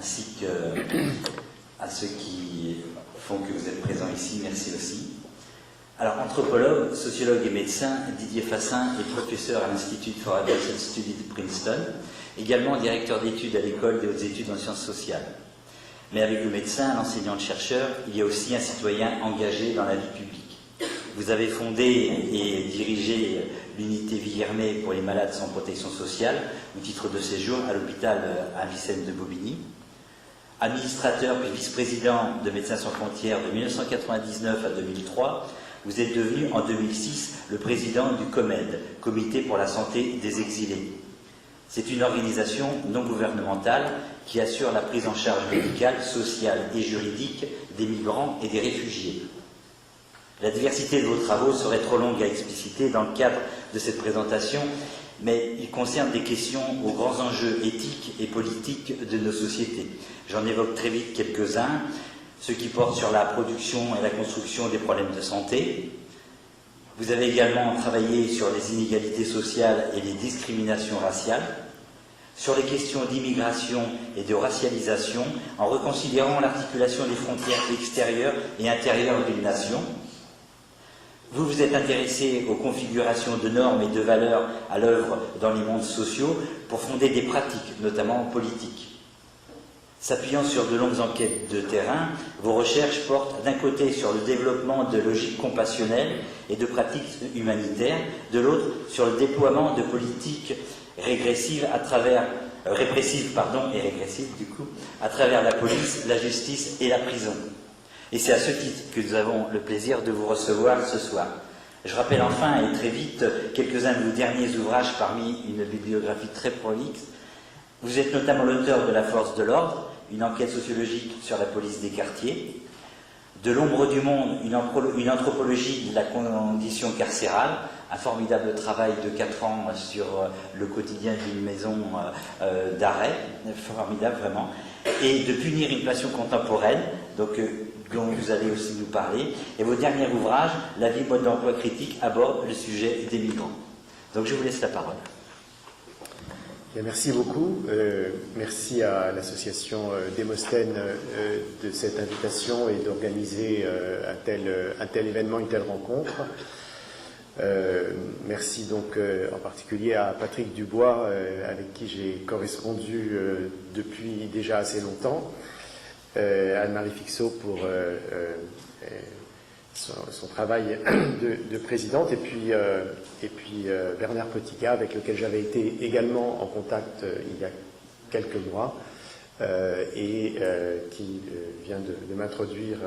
ainsi qu'à ceux qui font que vous êtes présents ici. Merci aussi. Alors, anthropologue, sociologue et médecin, Didier Fassin est professeur à l'Institut for Advanced Studies de Princeton, également directeur d'études à l'École des hautes études en sciences sociales. Mais avec le médecin, l'enseignant-chercheur, il y a aussi un citoyen engagé dans la vie publique. Vous avez fondé et dirigé l'unité Villermé pour les malades sans protection sociale, au titre de séjour à l'hôpital Avicenne de Bobigny. Administrateur puis vice-président de Médecins sans frontières de 1999 à 2003, vous êtes devenu en 2006 le président du COMED, Comité pour la santé des exilés. C'est une organisation non gouvernementale qui assure la prise en charge médicale, sociale et juridique des migrants et des réfugiés. La diversité de vos travaux serait trop longue à expliciter dans le cadre de cette présentation, mais il concerne des questions aux grands enjeux éthiques et politiques de nos sociétés. J'en évoque très vite quelques-uns, ceux qui portent sur la production et la construction des problèmes de santé. Vous avez également travaillé sur les inégalités sociales et les discriminations raciales, sur les questions d'immigration et de racialisation, en reconsidérant l'articulation des frontières extérieures et intérieures d'une nation. Vous vous êtes intéressé aux configurations de normes et de valeurs à l'œuvre dans les mondes sociaux pour fonder des pratiques, notamment politiques. S'appuyant sur de longues enquêtes de terrain, vos recherches portent d'un côté sur le développement de logiques compassionnelles et de pratiques humanitaires, de l'autre sur le déploiement de politiques répressives à travers la police, la justice et la prison. Et c'est à ce titre que nous avons le plaisir de vous recevoir ce soir. Je rappelle enfin, et très vite, quelques-uns de vos derniers ouvrages parmi une bibliographie très prolixe. Vous êtes notamment l'auteur de La force de l'ordre, une enquête sociologique sur la police des quartiers, De l'ombre du monde, une anthropologie de la condition carcérale, un formidable travail de 4 ans sur le quotidien d'une maison d'arrêt, formidable vraiment, et De punir une passion contemporaine, donc, dont vous allez aussi nous parler, et vos derniers ouvrages, La vie mode d'emploi critique, aborde le sujet des migrants. Donc je vous laisse la parole. Bien, merci beaucoup. Merci à l'association Démosthène de cette invitation et d'organiser un tel événement, une telle rencontre. Merci donc en particulier à Patrick Dubois, avec qui j'ai correspondu depuis déjà assez longtemps, Anne-Marie Fixot pour son travail de présidente, et puis Bernard Petiga, avec lequel j'avais été également en contact il y a quelques mois, et qui vient de m'introduire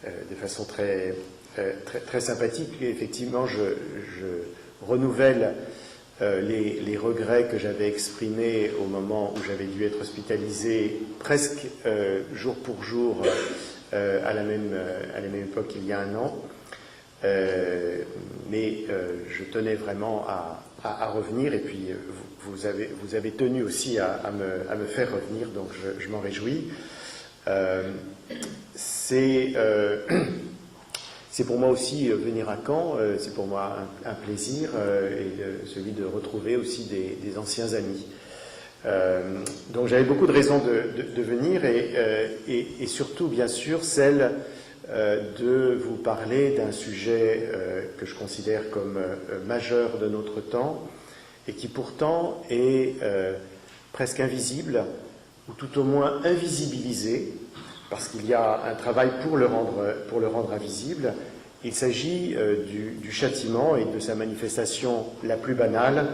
de façon très sympathique. Et effectivement, je renouvelle les regrets que j'avais exprimés au moment où j'avais dû être hospitalisé presque jour pour jour à la même époque il y a 1 an, mais je tenais vraiment à revenir, et puis vous avez tenu aussi à me faire revenir, donc je m'en réjouis. C'est pour moi aussi venir à Caen, c'est pour moi un plaisir, et celui de retrouver aussi des anciens amis. Donc j'avais beaucoup de raisons de venir, et surtout bien sûr celle de vous parler d'un sujet que je considère comme majeur de notre temps, et qui pourtant est presque invisible, ou tout au moins invisibilisé, parce qu'il y a un travail pour le rendre invisible. Il s'agit du châtiment et de sa manifestation la plus banale,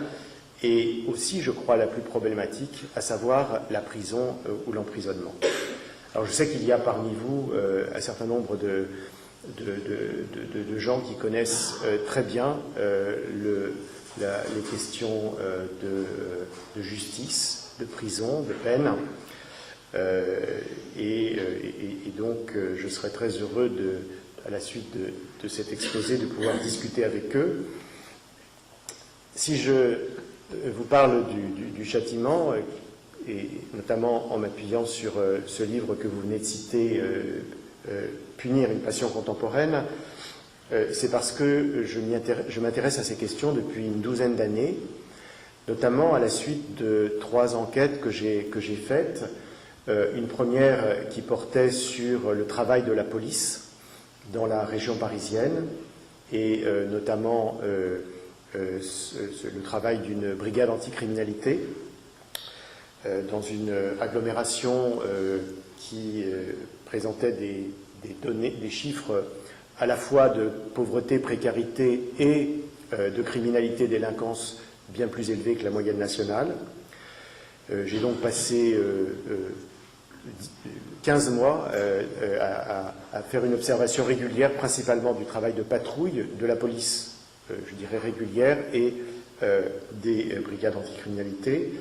et aussi, je crois, la plus problématique, à savoir la prison ou l'emprisonnement. Alors je sais qu'il y a parmi vous un certain nombre de gens qui connaissent très bien les questions de justice, de prison, de peine, et donc je serais très heureux à la suite de cet exposé de pouvoir discuter avec eux. Si je vous parle du châtiment, et notamment en m'appuyant sur ce livre que vous venez de citer, Punir une passion contemporaine, c'est parce que je m'intéresse à ces questions depuis une douzaine d'années, notamment à la suite de 3 enquêtes que j'ai faites Une première qui portait sur le travail de la police dans la région parisienne et notamment le travail d'une brigade anticriminalité dans une agglomération qui présentait des données, des chiffres à la fois de pauvreté, précarité et de criminalité, délinquance bien plus élevés que la moyenne nationale. J'ai donc passé 15 mois à faire une observation régulière, principalement du travail de patrouille de la police, je dirais régulière, et des brigades anticriminalité.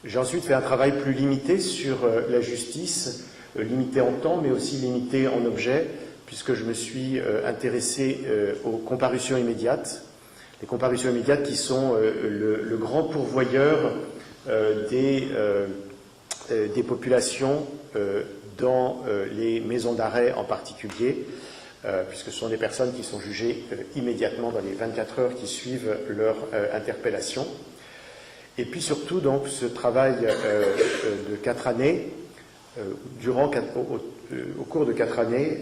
J'ai ensuite fait un travail plus limité sur la justice, limité en temps, mais aussi limité en objet, puisque je me suis intéressé aux comparutions immédiates. Les comparutions immédiates qui sont le grand pourvoyeur des populations dans les maisons d'arrêt en particulier, puisque ce sont des personnes qui sont jugées immédiatement dans les 24 heures qui suivent leur interpellation. Et puis surtout, donc, ce travail de 4 années, au cours de 4 années,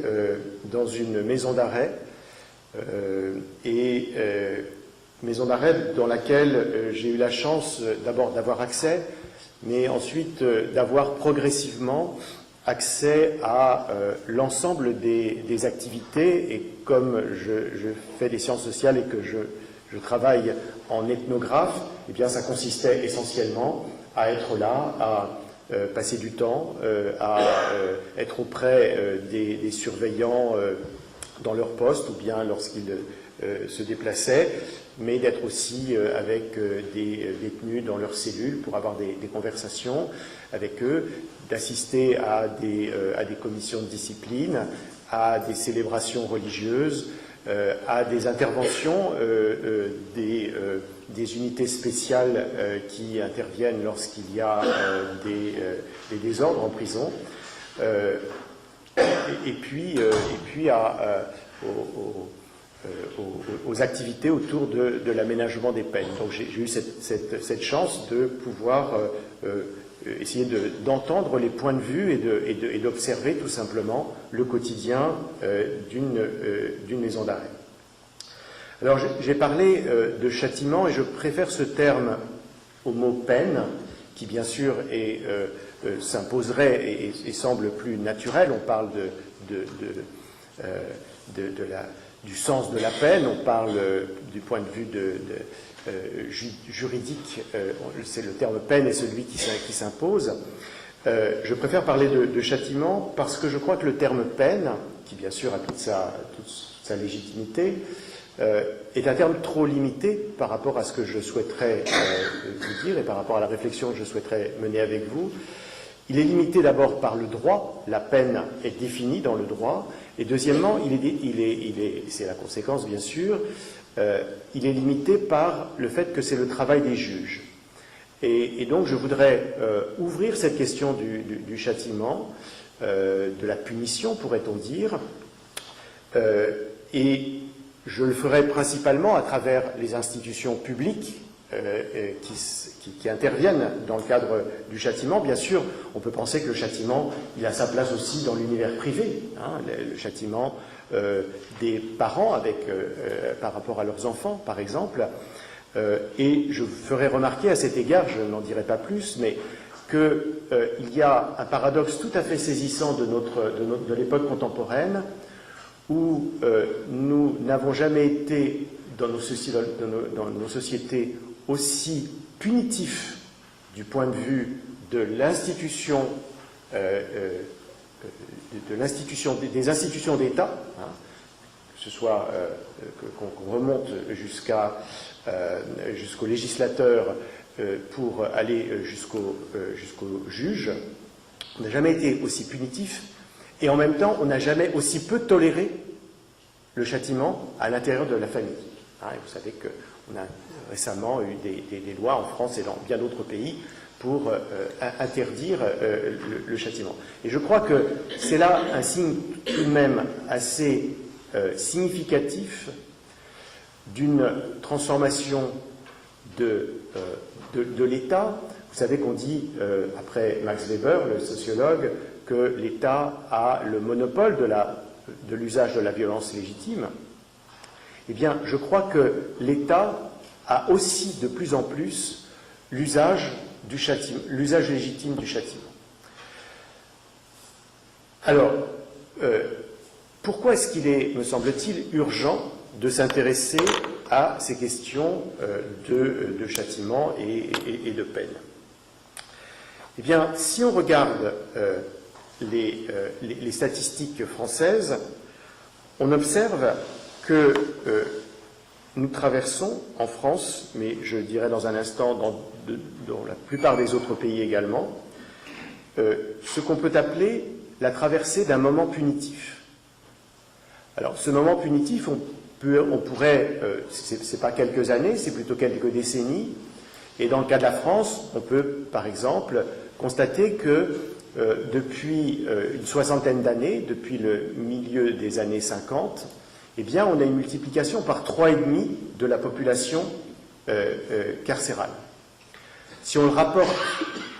dans une maison d'arrêt, maison d'arrêt dans laquelle j'ai eu la chance d'abord d'avoir accès, mais ensuite d'avoir progressivement accès à l'ensemble des activités. Et comme je fais des sciences sociales et que je travaille en ethnographe, eh bien ça consistait essentiellement à être là, à passer du temps, à être auprès des surveillants dans leur poste ou bien lorsqu'ils se déplaçaient, mais d'être aussi avec des détenus dans leurs cellules pour avoir des conversations avec eux, d'assister à des commissions de discipline, à des célébrations religieuses, à des interventions des unités spéciales qui interviennent lorsqu'il y a des désordres en prison, et puis aux activités autour de l'aménagement des peines. Donc j'ai eu cette chance de pouvoir essayer d'entendre les points de vue et d'observer tout simplement le quotidien d'une maison d'arrêt. Alors j'ai parlé de châtiment et je préfère ce terme au mot peine, qui bien sûr s'imposerait et semble plus naturel. On parle du sens de la peine, on parle du point de vue juridique, c'est le terme peine est celui qui s'impose. Je préfère parler de châtiment parce que je crois que le terme peine, qui bien sûr a toute sa légitimité, est un terme trop limité par rapport à ce que je souhaiterais vous dire et par rapport à la réflexion que je souhaiterais mener avec vous. Il est limité d'abord par le droit, la peine est définie dans le droit, et deuxièmement, c'est la conséquence bien sûr, il est limité par le fait que c'est le travail des juges. Et donc je voudrais ouvrir cette question du châtiment, de la punition pourrait-on dire, et je le ferai principalement à travers les institutions publiques qui interviennent dans le cadre du châtiment. Bien sûr, on peut penser que le châtiment, il a sa place aussi dans l'univers privé, hein, le châtiment des parents par rapport à leurs enfants, par exemple. Et je ferai remarquer à cet égard, je n'en dirai pas plus, mais qu'il y a un paradoxe tout à fait saisissant de l'époque contemporaine, où nous n'avons jamais été dans nos sociétés aussi punitifs du point de vue de l'institution, des institutions d'État, hein, que ce soit qu'on remonte jusqu'au législateur pour aller jusqu'au juge. On n'a jamais été aussi punitif. Et en même temps, on n'a jamais aussi peu toléré le châtiment à l'intérieur de la famille. Hein, et vous savez qu'on a récemment eu des lois en France et dans bien d'autres pays pour interdire le châtiment. Et je crois que c'est là un signe tout de même assez significatif d'une transformation de l'État. Vous Vous savez qu'on dit, après Max Weber, le sociologue, que l'État a le monopole de l'usage de la violence légitime. Eh bien, je crois que l'État a aussi de plus en plus l'usage légitime du châtiment. Alors, pourquoi est-ce qu'il est, me semble-t-il, urgent de s'intéresser à ces questions de châtiment et de peine? Eh bien, si on regarde les statistiques françaises, on observe que nous traversons en France, mais je dirais dans un instant dans la plupart des autres pays également, ce qu'on peut appeler la traversée d'un moment punitif. Alors, ce moment punitif, on pourrait, c'est pas quelques années, c'est plutôt quelques décennies, et dans le cas de la France, on peut, par exemple, constater que depuis une soixantaine d'années, depuis le milieu des années 50, eh bien, on a une multiplication par 3,5 de la population carcérale. Si on le rapporte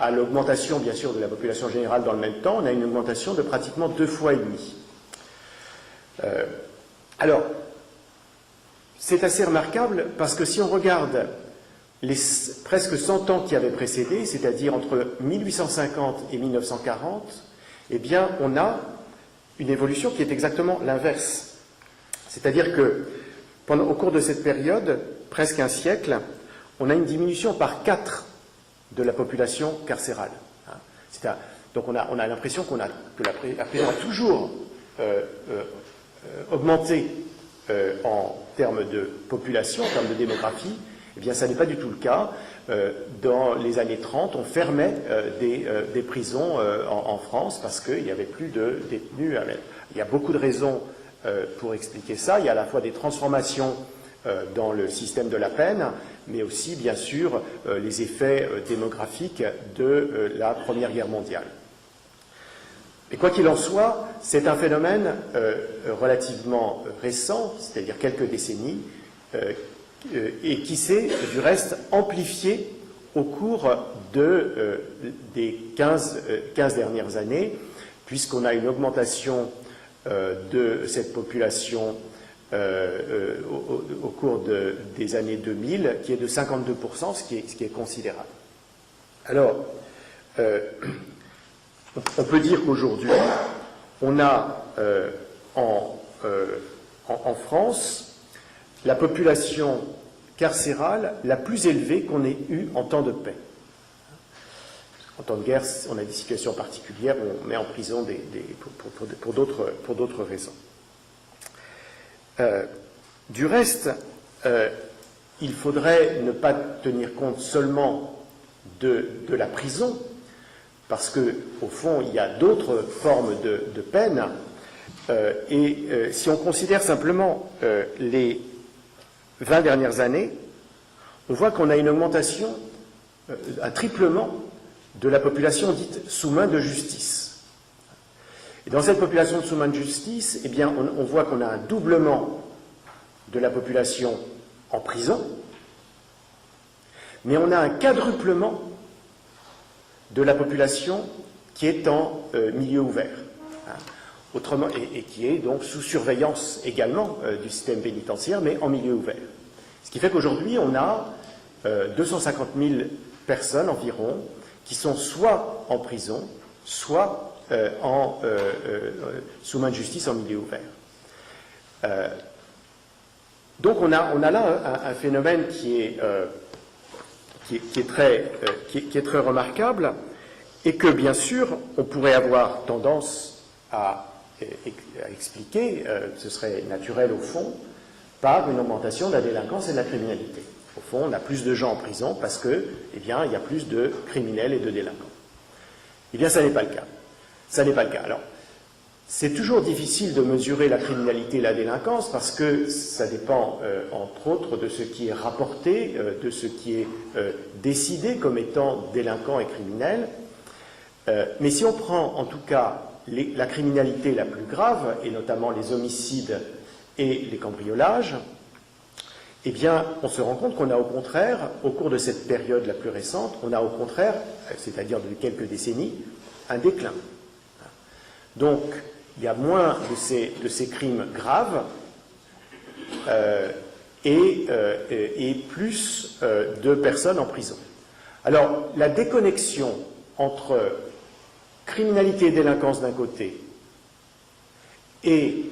à l'augmentation, bien sûr, de la population générale dans le même temps, on a une augmentation de pratiquement 2,5 fois. Alors, c'est assez remarquable parce que si on regarde les presque 100 ans qui avaient précédé, c'est-à-dire entre 1850 et 1940, eh bien, on a une évolution qui est exactement l'inverse. C'est-à-dire que, au cours de cette période, presque un siècle, on a une diminution par 4 de la population carcérale. Donc on a l'impression que la prison a toujours augmenté en termes de population, en termes de démographie. Eh bien, ça n'est pas du tout le cas. Dans les années 30, on fermait des prisons en France parce qu'il n'y avait plus de détenus. Il y a beaucoup de raisons pour expliquer ça. Il y a à la fois des transformations dans le système de la peine, mais aussi, bien sûr, les effets démographiques de la Première Guerre mondiale. Et quoi qu'il en soit, c'est un phénomène relativement récent, c'est-à-dire quelques décennies, et qui s'est, du reste, amplifié au cours des 15 dernières années, puisqu'on a une augmentation de cette population au cours des années 2000, qui est de 52%, ce qui est considérable. Alors, on peut dire qu'aujourd'hui, on a en France la population carcérale la plus élevée qu'on ait eue en temps de paix. En temps de guerre, on a des situations particulières où on met en prison pour d'autres raisons. Du reste, il faudrait ne pas tenir compte seulement de la prison, parce qu'au fond, il y a d'autres formes de peine. Si on considère simplement les 20 dernières années, on voit qu'on a une augmentation, un triplement de la population dite sous main de justice. Et dans cette population sous main de justice, eh bien, on voit qu'on a un doublement de la population en prison, mais on a un quadruplement de la population qui est en milieu ouvert, autrement, et qui est donc sous surveillance également du système pénitentiaire, mais en milieu ouvert. Ce qui fait qu'aujourd'hui, on a 250 000 personnes environ qui sont soit en prison, soit sous main de justice en milieu ouvert. Donc on a là un phénomène qui est très remarquable et que, bien sûr, on pourrait avoir tendance à expliquer, ce serait naturel au fond, par une augmentation de la délinquance et de la criminalité. Au fond, on a plus de gens en prison parce que, eh bien, il y a plus de criminels et de délinquants. Eh bien, ça n'est pas le cas. Ça n'est pas le cas. Alors, c'est toujours difficile de mesurer la criminalité et la délinquance parce que ça dépend, entre autres, de ce qui est rapporté, de ce qui est décidé comme étant délinquant et criminel. Mais si on prend, en tout cas, la criminalité la plus grave, et notamment les homicides et les cambriolages, eh bien, on se rend compte qu'on a au contraire, au cours de cette période la plus récente, on a au contraire, c'est-à-dire de quelques décennies, un déclin. Donc, il y a moins de ces crimes graves et plus de personnes en prison. Alors, la déconnexion entre criminalité et délinquance d'un côté et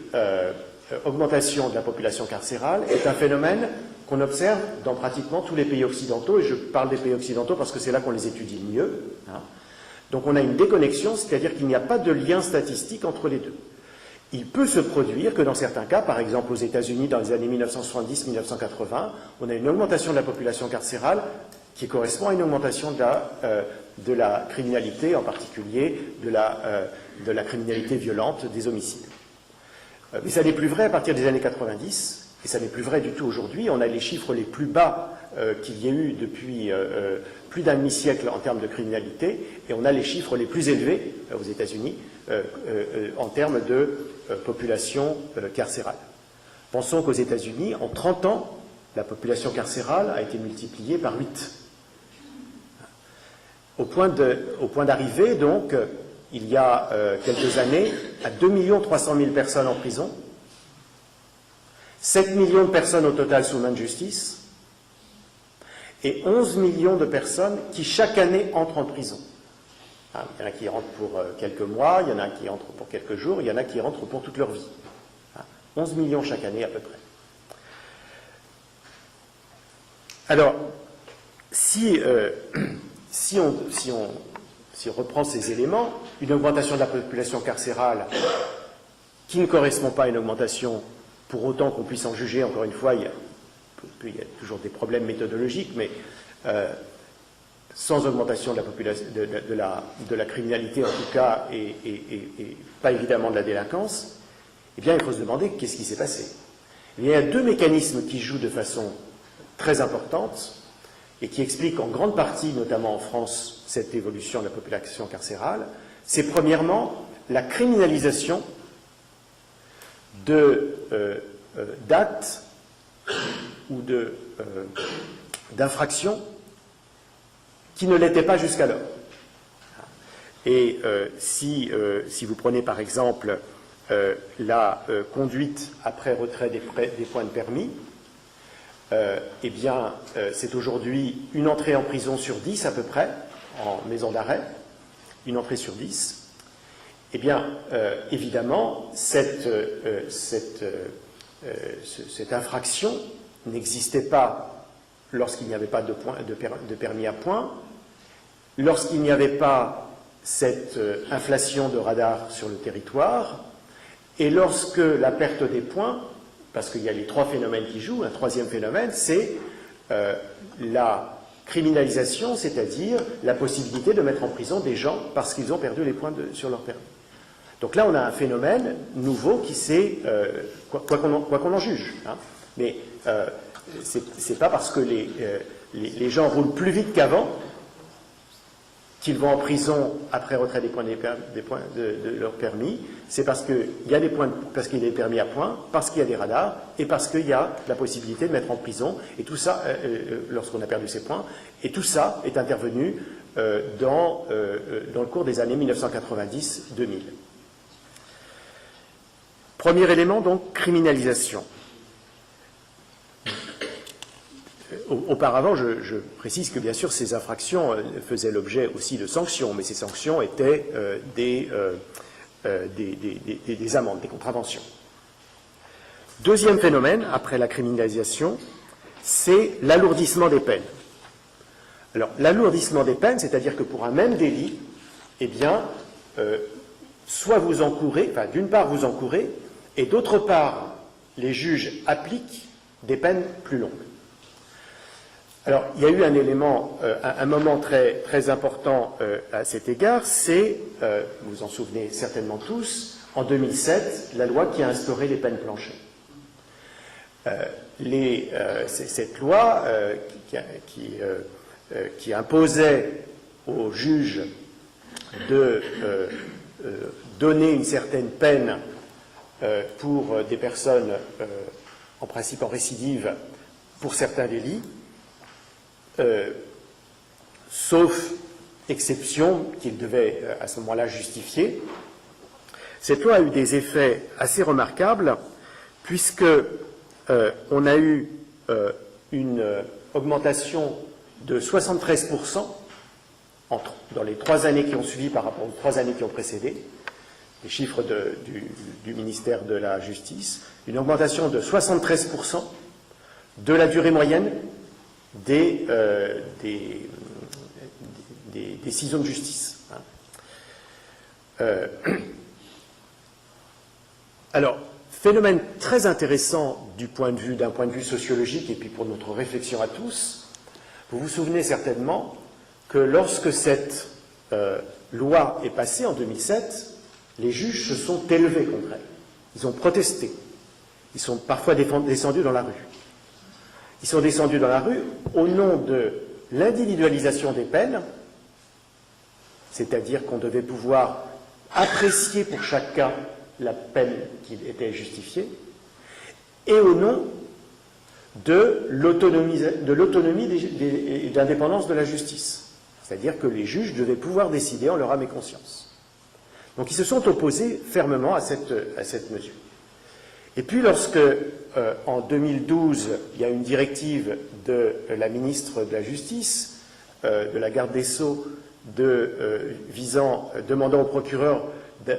augmentation de la population carcérale est un phénomène qu'on observe dans pratiquement tous les pays occidentaux, et je parle des pays occidentaux parce que c'est là qu'on les étudie le mieux. Donc on a une déconnexion, c'est-à-dire qu'il n'y a pas de lien statistique entre les deux. Il peut se produire que dans certains cas, par exemple aux États-Unis dans les années 1970-1980, on a une augmentation de la population carcérale qui correspond à une augmentation de la criminalité, en particulier de la criminalité violente, des homicides. Mais ça n'est plus vrai à partir des années 90, et ça n'est plus vrai du tout aujourd'hui. On a les chiffres les plus bas qu'il y ait eu depuis plus d'un demi-siècle en termes de criminalité, et on a les chiffres les plus élevés aux États-Unis en termes de population carcérale. Pensons qu'aux États-Unis, en 30 ans, la population carcérale a été multipliée par 8. Au point d'arriver, donc, il y a quelques années, à 2 300 000 personnes en prison, 7 millions de personnes au total sous main de justice, et 11 millions de personnes qui chaque année entrent en prison. Il y en a qui rentrent pour quelques mois, il y en a qui entrent pour quelques jours, il y en a qui rentrent pour toute leur vie. 11 millions chaque année à peu près. Alors, si on reprend ces éléments, une augmentation de la population carcérale qui ne correspond pas à une augmentation, pour autant qu'on puisse en juger, encore une fois, il y a toujours des problèmes méthodologiques, mais sans augmentation de la population, de la criminalité en tout cas, et pas évidemment de la délinquance, eh bien il faut se demander qu'est-ce qui s'est passé. Il y a deux mécanismes qui jouent de façon très importante et qui expliquent en grande partie, notamment en France, cette évolution de la population carcérale. C'est premièrement la criminalisation d'actes ou d'infractions qui ne l'étaient pas jusqu'alors. Et si vous prenez par exemple la conduite après retrait des points de permis, eh bien, c'est aujourd'hui une entrée en prison sur 10 à peu près, en maison d'arrêt, une entrée sur 10. Eh bien, évidemment, cette infraction n'existait pas lorsqu'il n'y avait pas de permis à points, lorsqu'il n'y avait pas cette inflation de radars sur le territoire, et lorsque la perte des points, parce qu'il y a les trois phénomènes qui jouent, un troisième phénomène, c'est la criminalisation, c'est-à-dire la possibilité de mettre en prison des gens parce qu'ils ont perdu les points sur leur permis. Donc là, on a un phénomène nouveau qui s'est, quoi qu'on en juge, hein, mais c'est pas parce que les gens roulent plus vite qu'avant qu'ils vont en prison après retrait des points de leur permis, c'est parce qu'il y a des points, parce qu'il y a des permis à points, parce qu'il y a des radars, et parce qu'il y a la possibilité de mettre en prison, et tout ça, lorsqu'on a perdu ses points, et tout ça est intervenu dans le cours des années 1990-2000. Premier élément, donc, criminalisation. Auparavant, je précise que bien sûr ces infractions faisaient l'objet aussi de sanctions, mais ces sanctions étaient des amendes, des contraventions. Deuxième phénomène, après la criminalisation, c'est l'alourdissement des peines. Alors, l'alourdissement des peines, c'est-à-dire que pour un même délit, eh bien, soit vous encourez, enfin, d'une part vous encourez, et d'autre part, les juges appliquent des peines plus longues. Alors, il y a eu un élément, un moment très, très important à cet égard, c'est, vous vous en souvenez certainement tous, en 2007, la loi qui a instauré les peines planchers. Cette loi qui imposait aux juges de donner une certaine peine pour des personnes, en principe en récidive, pour certains délits, sauf exception qu'il devait à ce moment-là justifier. Cette loi a eu des effets assez remarquables, puisque on a eu une augmentation de 73% dans les 3 années qui ont suivi par rapport aux 3 années qui ont précédé, les chiffres du ministère de la Justice, une augmentation de 73% de la durée moyenne des décisions de justice. Alors, phénomène très intéressant d'un point de vue sociologique et puis pour notre réflexion à tous, vous vous souvenez certainement que lorsque cette loi est passée en 2007, les juges se sont élevés contre elle. Ils ont protesté. Ils sont parfois descendus dans la rue. Ils sont descendus dans la rue au nom de l'individualisation des peines, c'est-à-dire qu'on devait pouvoir apprécier pour chaque cas la peine qui était justifiée, et au nom de l'autonomie et de l'indépendance de la justice. C'est-à-dire que les juges devaient pouvoir décider en leur âme et conscience. Donc ils se sont opposés fermement à cette mesure. Et puis lorsque, en 2012, il y a une directive de la ministre de la Justice, de la garde des Sceaux, demandant au procureur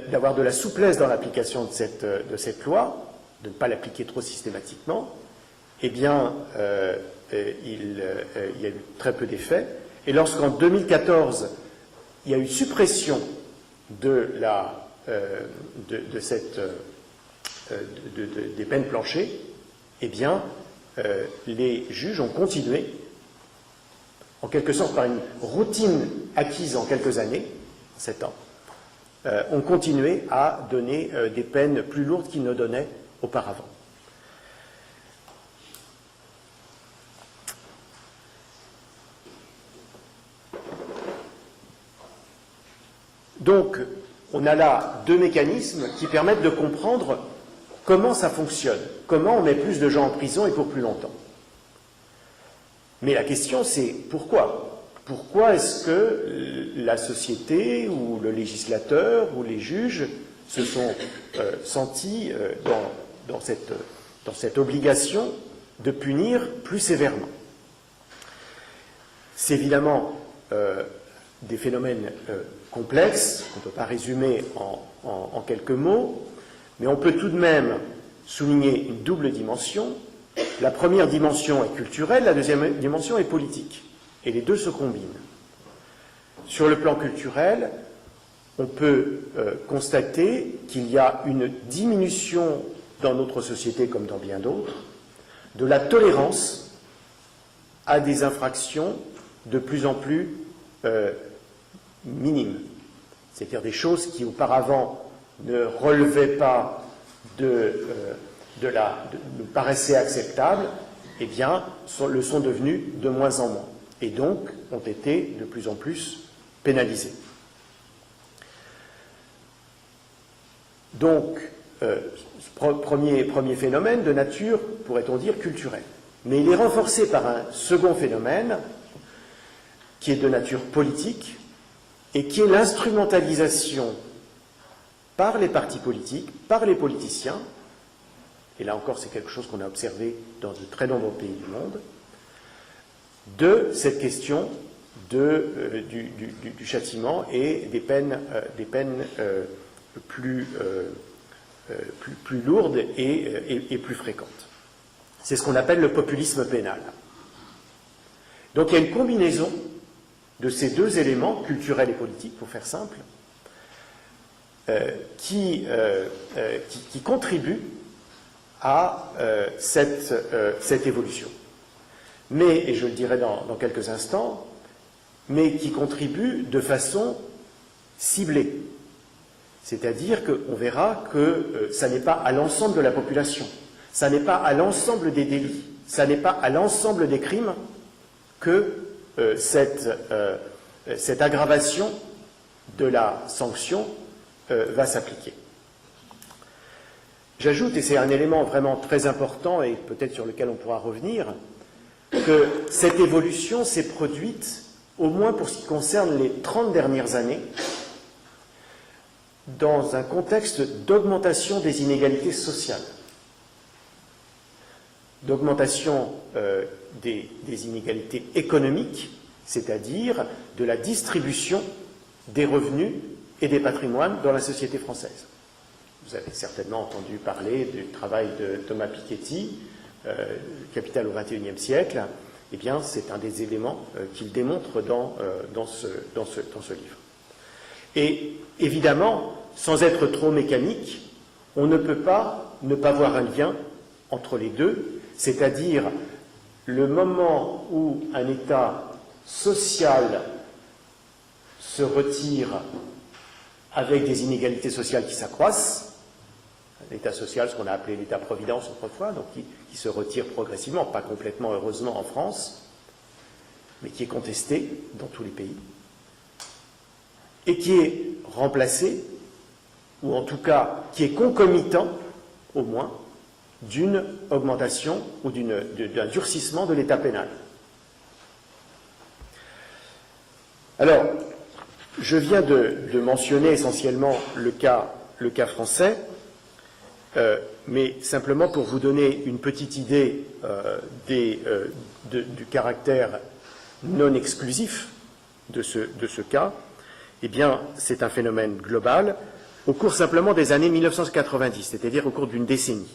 d'avoir de la souplesse dans l'application de cette loi, de ne pas l'appliquer trop systématiquement, eh bien, il y a eu très peu d'effets. Et lorsqu'en 2014, il y a eu suppression des peines planchées, eh bien, les juges ont continué, en quelque sorte par une routine acquise en quelques années, 7 ans, ont continué à donner des peines plus lourdes qu'ils ne donnaient auparavant. Donc, on a là 2 mécanismes qui permettent de comprendre comment ça fonctionne, comment on met plus de gens en prison et pour plus longtemps. Mais la question, c'est pourquoi ? Pourquoi est-ce que la société ou le législateur ou les juges se sont sentis dans cette obligation de punir plus sévèrement ? C'est évidemment des phénomènes complexes qu'on ne peut pas résumer en quelques mots, mais on peut tout de même souligner une double dimension. La première dimension est culturelle, la deuxième dimension est politique. Et les deux se combinent. Sur le plan culturel, on peut constater qu'il y a une diminution dans notre société, comme dans bien d'autres, de la tolérance à des infractions de plus en plus minimes. C'est-à-dire des choses qui auparavant ne relevaient pas ne paraissaient acceptables, eh bien, le sont devenus de moins en moins, et donc ont été de plus en plus pénalisés. Donc, premier phénomène de nature, pourrait-on dire, culturelle. Mais il est renforcé par un second phénomène qui est de nature politique et qui est l'instrumentalisation par les partis politiques, par les politiciens, et là encore c'est quelque chose qu'on a observé dans de très nombreux pays du monde, de cette question du châtiment et des peines plus lourdes et plus fréquentes. C'est ce qu'on appelle le populisme pénal. Donc il y a une combinaison de ces deux éléments, culturels et politiques, pour faire simple, qui contribuent à cette évolution. Mais, et je le dirai dans quelques instants, mais qui contribuent de façon ciblée. C'est-à-dire qu'on verra que ça n'est pas à l'ensemble de la population, ça n'est pas à l'ensemble des délits, ça n'est pas à l'ensemble des crimes que cette aggravation de la sanction va s'appliquer. J'ajoute, et c'est un élément vraiment très important et peut-être sur lequel on pourra revenir, que cette évolution s'est produite, au moins pour ce qui concerne les 30 dernières années, dans un contexte d'augmentation des inégalités sociales, d'augmentation des inégalités économiques, c'est-à-dire de la distribution des revenus et des patrimoines dans la société française. Vous avez certainement entendu parler du travail de Thomas Piketty, Capital au XXIe siècle. Eh bien, c'est un des éléments qu'il démontre dans ce livre. Et évidemment, sans être trop mécanique, on ne peut pas ne pas voir un lien entre les deux, c'est-à-dire le moment où un État social se retire avec des inégalités sociales qui s'accroissent, un État social, ce qu'on a appelé l'État-providence autrefois, donc qui se retire progressivement, pas complètement heureusement en France, mais qui est contesté dans tous les pays, et qui est remplacé, ou en tout cas qui est concomitant, au moins, d'une augmentation ou d'un durcissement de l'état pénal. Alors, je viens de mentionner essentiellement le cas français, mais simplement pour vous donner une petite idée du caractère non exclusif de ce cas. Eh bien, c'est un phénomène global au cours simplement des années 1990, c'est-à-dire au cours d'une décennie.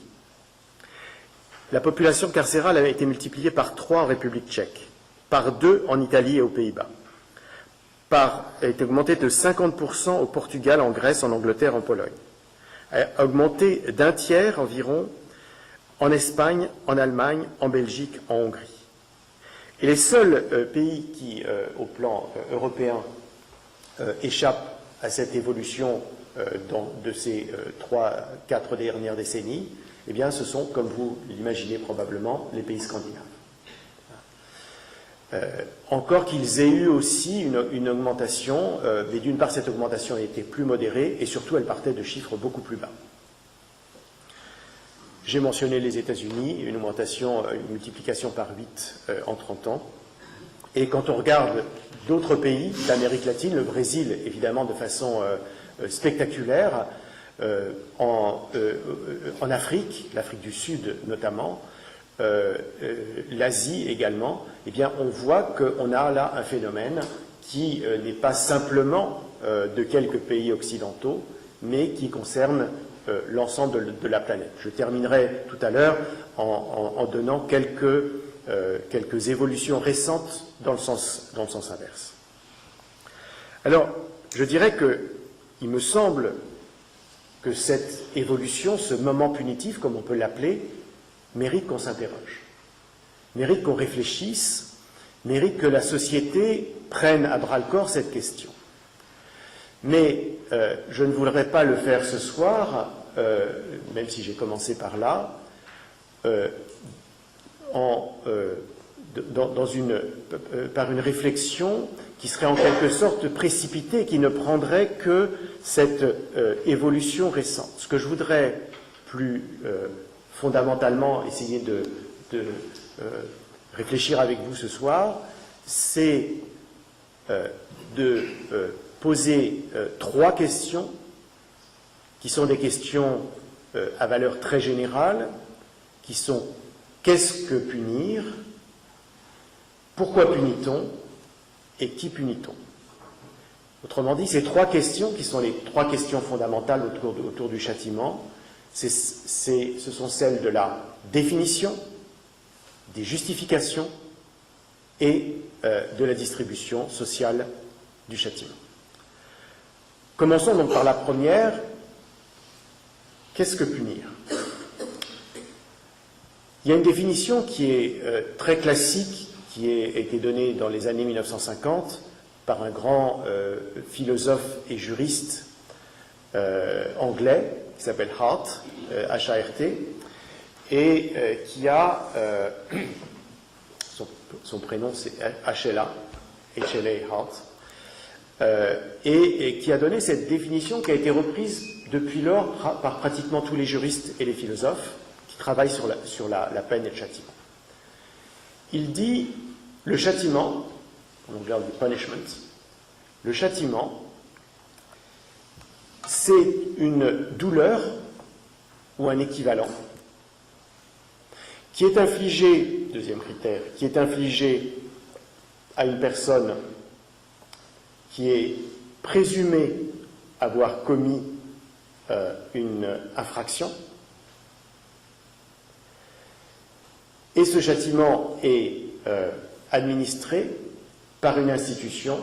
La population carcérale a été multipliée par 3 en République tchèque, par 2 en Italie et aux Pays-Bas, a été augmentée de 50% au Portugal, en Grèce, en Angleterre, en Pologne, a augmenté d'un tiers environ en Espagne, en Allemagne, en Belgique, en Hongrie. Et les seuls pays qui, au plan européen, échappent à cette évolution de ces 3-4 dernières décennies, eh bien, ce sont, comme vous l'imaginez probablement, les pays scandinaves. Encore qu'ils aient eu aussi une augmentation, mais d'une part, cette augmentation a été plus modérée, et surtout, elle partait de chiffres beaucoup plus bas. J'ai mentionné les États-Unis, une multiplication par 8 en 30 ans. Et quand on regarde d'autres pays d'Amérique latine, le Brésil, évidemment, de façon spectaculaire, en Afrique, l'Afrique du Sud notamment, l'Asie également, eh bien, on voit qu'on a là un phénomène qui n'est pas simplement de quelques pays occidentaux, mais qui concerne l'ensemble de la planète. Je terminerai tout à l'heure en donnant quelques évolutions récentes dans le sens inverse. Alors, je dirais qu'il me semble que cette évolution, ce moment punitif, comme on peut l'appeler, mérite qu'on s'interroge, mérite qu'on réfléchisse, mérite que la société prenne à bras-le-corps cette question. Mais je ne voudrais pas le faire ce soir, même si j'ai commencé par là, par une réflexion qui serait en quelque sorte précipitée, qui ne prendrait que cette évolution récente. Ce que je voudrais plus fondamentalement essayer de réfléchir avec vous ce soir, c'est de poser 3 questions qui sont des questions à valeur très générale, qui sont: qu'est-ce que punir? Pourquoi punit-on? Et qui punit-on? Autrement dit, ces 3 questions, qui sont les 3 questions fondamentales autour du châtiment, ce sont celles de la définition, des justifications et de la distribution sociale du châtiment. Commençons donc par la première. Qu'est-ce que punir? Il y a une définition qui est très classique, qui a été donnée dans les années 1950 par un grand philosophe et juriste anglais qui s'appelle Hart, H-A-R-T, et qui a son prénom c'est H-L-A, H-L-A Hart, et qui a donné cette définition qui a été reprise depuis lors par pratiquement tous les juristes et les philosophes qui travaillent sur la peine et le châtiment. il dit le châtiment, en anglais on dit punishment, le châtiment, c'est une douleur ou un équivalent qui est infligé, deuxième critère, qui est infligé à une personne qui est présumée avoir commis une infraction, et ce châtiment est administré par une institution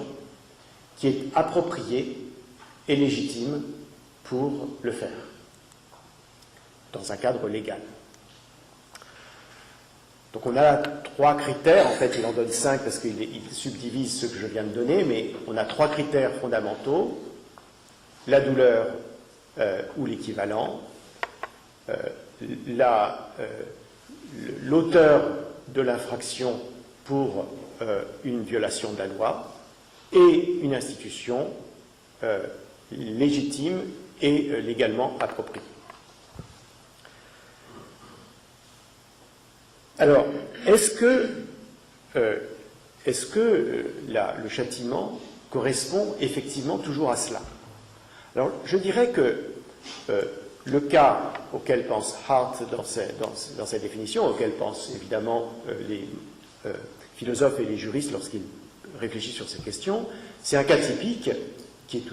qui est appropriée et légitime pour le faire, dans un cadre légal. Donc on a 3 critères, en fait il en donne 5 parce qu'il subdivise ceux que je viens de donner, mais on a 3 critères fondamentaux: la douleur ou l'équivalent, l'auteur de l'infraction pour une violation de la loi, et une institution légitime et légalement appropriée. Alors, est-ce que le châtiment correspond effectivement toujours à cela? Alors, je dirais que le cas auquel pense Hart dans sa définition, auquel pensent évidemment les philosophes et les juristes lorsqu'ils réfléchissent sur ces questions, c'est un cas typique qui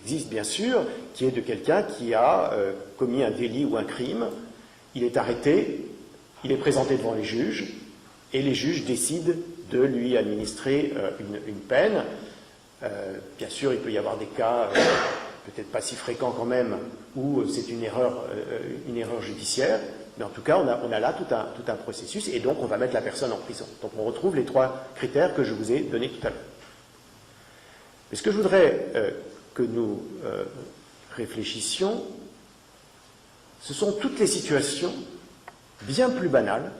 existe bien sûr, qui est de quelqu'un qui a commis un délit ou un crime, il est arrêté, il est présenté devant les juges, et les juges décident de lui administrer une peine. Bien sûr, il peut y avoir des cas, peut-être pas si fréquents quand même, où c'est une erreur judiciaire, mais en tout cas, on a là tout un processus, et donc on va mettre la personne en prison. Donc on retrouve les 3 critères que je vous ai donnés tout à l'heure. Mais ce que je voudrais que nous réfléchissions, ce sont toutes les situations bien plus banales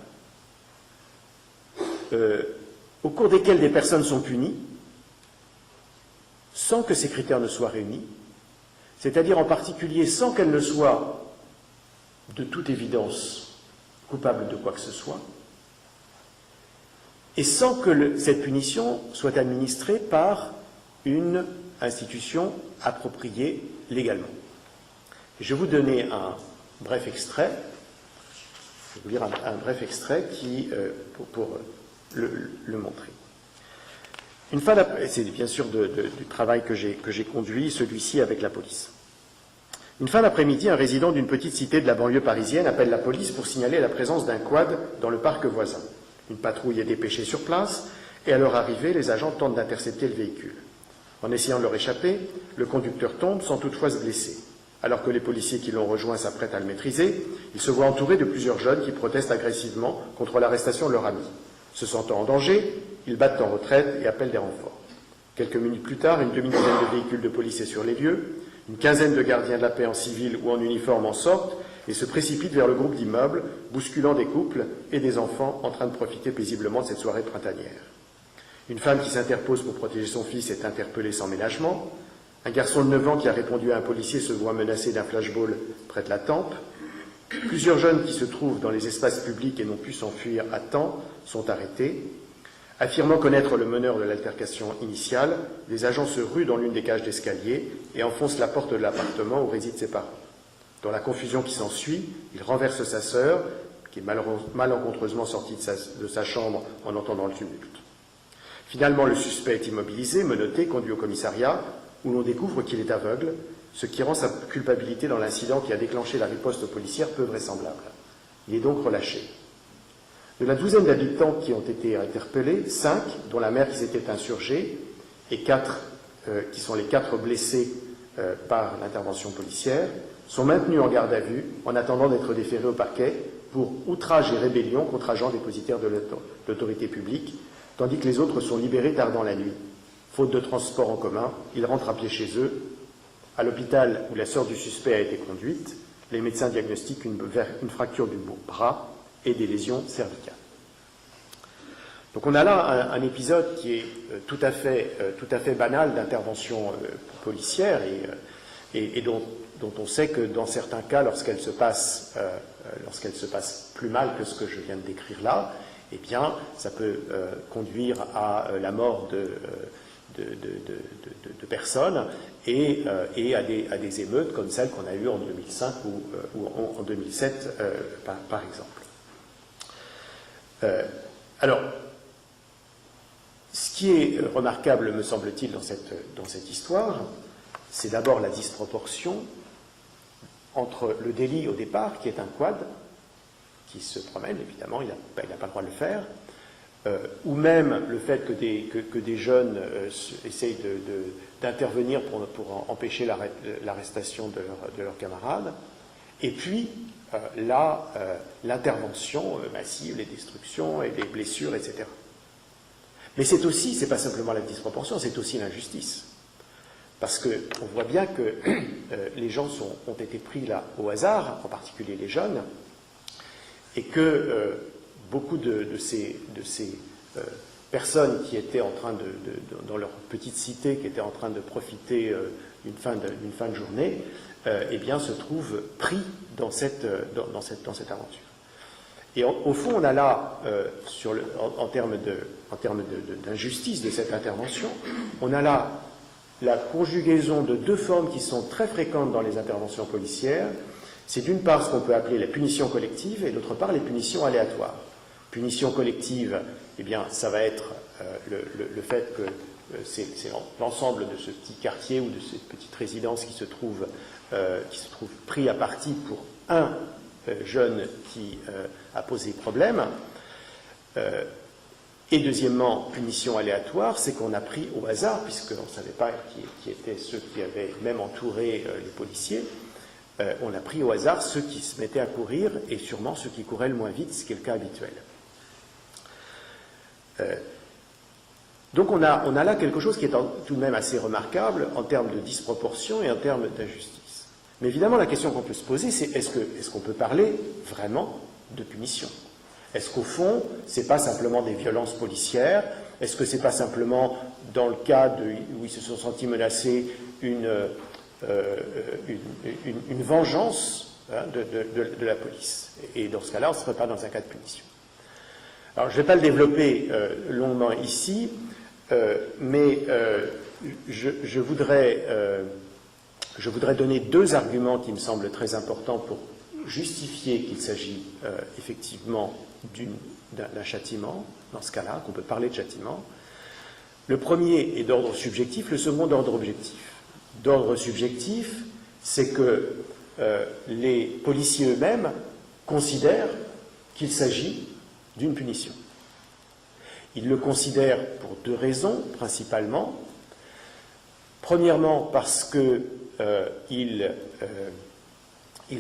au cours desquelles des personnes sont punies sans que ces critères ne soient réunis, c'est-à-dire en particulier sans qu'elles ne soient de toute évidence coupables de quoi que ce soit, et sans que cette punition soit administrée par une institution appropriée légalement. Je vais vous donner un bref extrait. Je vais vous lire un bref extrait pour le montrer. C'est bien sûr du travail que j'ai conduit, celui-ci avec la police. Une fin d'après-midi, un résident d'une petite cité de la banlieue parisienne appelle la police pour signaler la présence d'un quad dans le parc voisin. Une patrouille est dépêchée sur place et à leur arrivée, les agents tentent d'intercepter le véhicule. En essayant de leur échapper, le conducteur tombe sans toutefois se blesser. Alors que les policiers qui l'ont rejoint s'apprêtent à le maîtriser, il se voit entouré de plusieurs jeunes qui protestent agressivement contre l'arrestation de leur ami. Se sentant en danger, ils battent en retraite et appellent des renforts. Quelques minutes plus tard, une demi-douzaine de véhicules de police est sur les lieux, une quinzaine de gardiens de la paix en civil ou en uniforme en sortent et se précipitent vers le groupe d'immeubles, bousculant des couples et des enfants en train de profiter paisiblement de cette soirée printanière. Une femme qui s'interpose pour protéger son fils est interpellée sans ménagement. Un garçon de 9 ans qui a répondu à un policier se voit menacé d'un flashball près de la tempe. Plusieurs jeunes qui se trouvent dans les espaces publics et n'ont pu s'enfuir à temps sont arrêtés. Affirmant connaître le meneur de l'altercation initiale, les agents se ruent dans l'une des cages d'escalier et enfoncent la porte de l'appartement où résident ses parents. Dans la confusion qui s'ensuit, il renverse sa sœur, qui est malencontreusement sortie de sa chambre en entendant le tumulte. Finalement, le suspect est immobilisé, menotté, conduit au commissariat, où l'on découvre qu'il est aveugle, ce qui rend sa culpabilité dans l'incident qui a déclenché la riposte policière peu vraisemblable. Il est donc relâché. De la douzaine d'habitants qui ont été interpellés, 5, dont la mère qui s'était insurgée, et 4, qui sont les 4 blessés par l'intervention policière, sont maintenus en garde à vue en attendant d'être déférés au parquet pour outrage et rébellion contre agents dépositaires de l'autorité publique, tandis que les autres sont libérés tardant la nuit. Faute de transport en commun, ils rentrent à pied chez eux. À l'hôpital où la sœur du suspect a été conduite, les médecins diagnostiquent une fracture du bras et des lésions cervicales. Donc on a là un épisode qui est tout à fait banal d'intervention policière et dont on sait que dans certains cas, lorsqu'elle se passe plus mal que ce que je viens de décrire là, eh bien, ça peut conduire à la mort de personnes et à des émeutes comme celles qu'on a eues en 2005 ou en 2007, par exemple. Alors, ce qui est remarquable, me semble-t-il, dans cette histoire, c'est d'abord la disproportion entre le délit au départ, qui est un quad, qui se promène, évidemment, il n'a pas le droit de le faire, ou même le fait que des jeunes essayent d'intervenir pour empêcher l'arrestation de leurs camarades, et puis l'intervention massive, les destructions et les blessures, etc. Mais c'est pas simplement la disproportion, c'est aussi l'injustice. Parce qu'on voit bien que les gens ont été pris là au hasard, en particulier les jeunes, et que beaucoup de ces personnes qui étaient en train dans leur petite cité, qui étaient en train de profiter d'une fin de journée, eh bien, se trouvent pris dans cette aventure. Et au fond, on a là, en termes d'injustice de cette intervention, on a là la conjugaison de deux formes qui sont très fréquentes dans les interventions policières. C'est d'une part ce qu'on peut appeler la punition collective et d'autre part les punitions aléatoires. Punition collective, eh bien, ça va être le fait que c'est l'ensemble de ce petit quartier ou de cette petite résidence qui se trouve pris à partie pour un jeune qui a posé problème. Et deuxièmement, punition aléatoire, c'est qu'on a pris au hasard, puisqu'on ne savait pas qui étaient ceux qui avaient même entouré les policiers, on a pris au hasard ceux qui se mettaient à courir et sûrement ceux qui couraient le moins vite, ce qui est le cas habituel. Donc on a là quelque chose qui est tout de même assez remarquable en termes de disproportion et en termes d'injustice. Mais évidemment, la question qu'on peut se poser, c'est est-ce qu'on peut parler vraiment de punition ? Est-ce qu'au fond, ce n'est pas simplement des violences policières? Est-ce que ce n'est pas simplement, dans le cas où ils se sont sentis menacés, une vengeance de la police? Et dans ce cas-là, on ne serait pas dans un cas de punition. Alors, je ne vais pas le développer longuement ici, mais je voudrais donner deux arguments qui me semblent très importants pour justifier qu'il s'agit effectivement d'un châtiment, dans ce cas-là, qu'on peut parler de châtiment. Le premier est d'ordre subjectif, le second d'ordre objectif. D'ordre subjectif, c'est que les policiers eux-mêmes considèrent qu'il s'agit d'une punition. Ils le considèrent pour deux raisons, principalement. Premièrement, parce qu'ils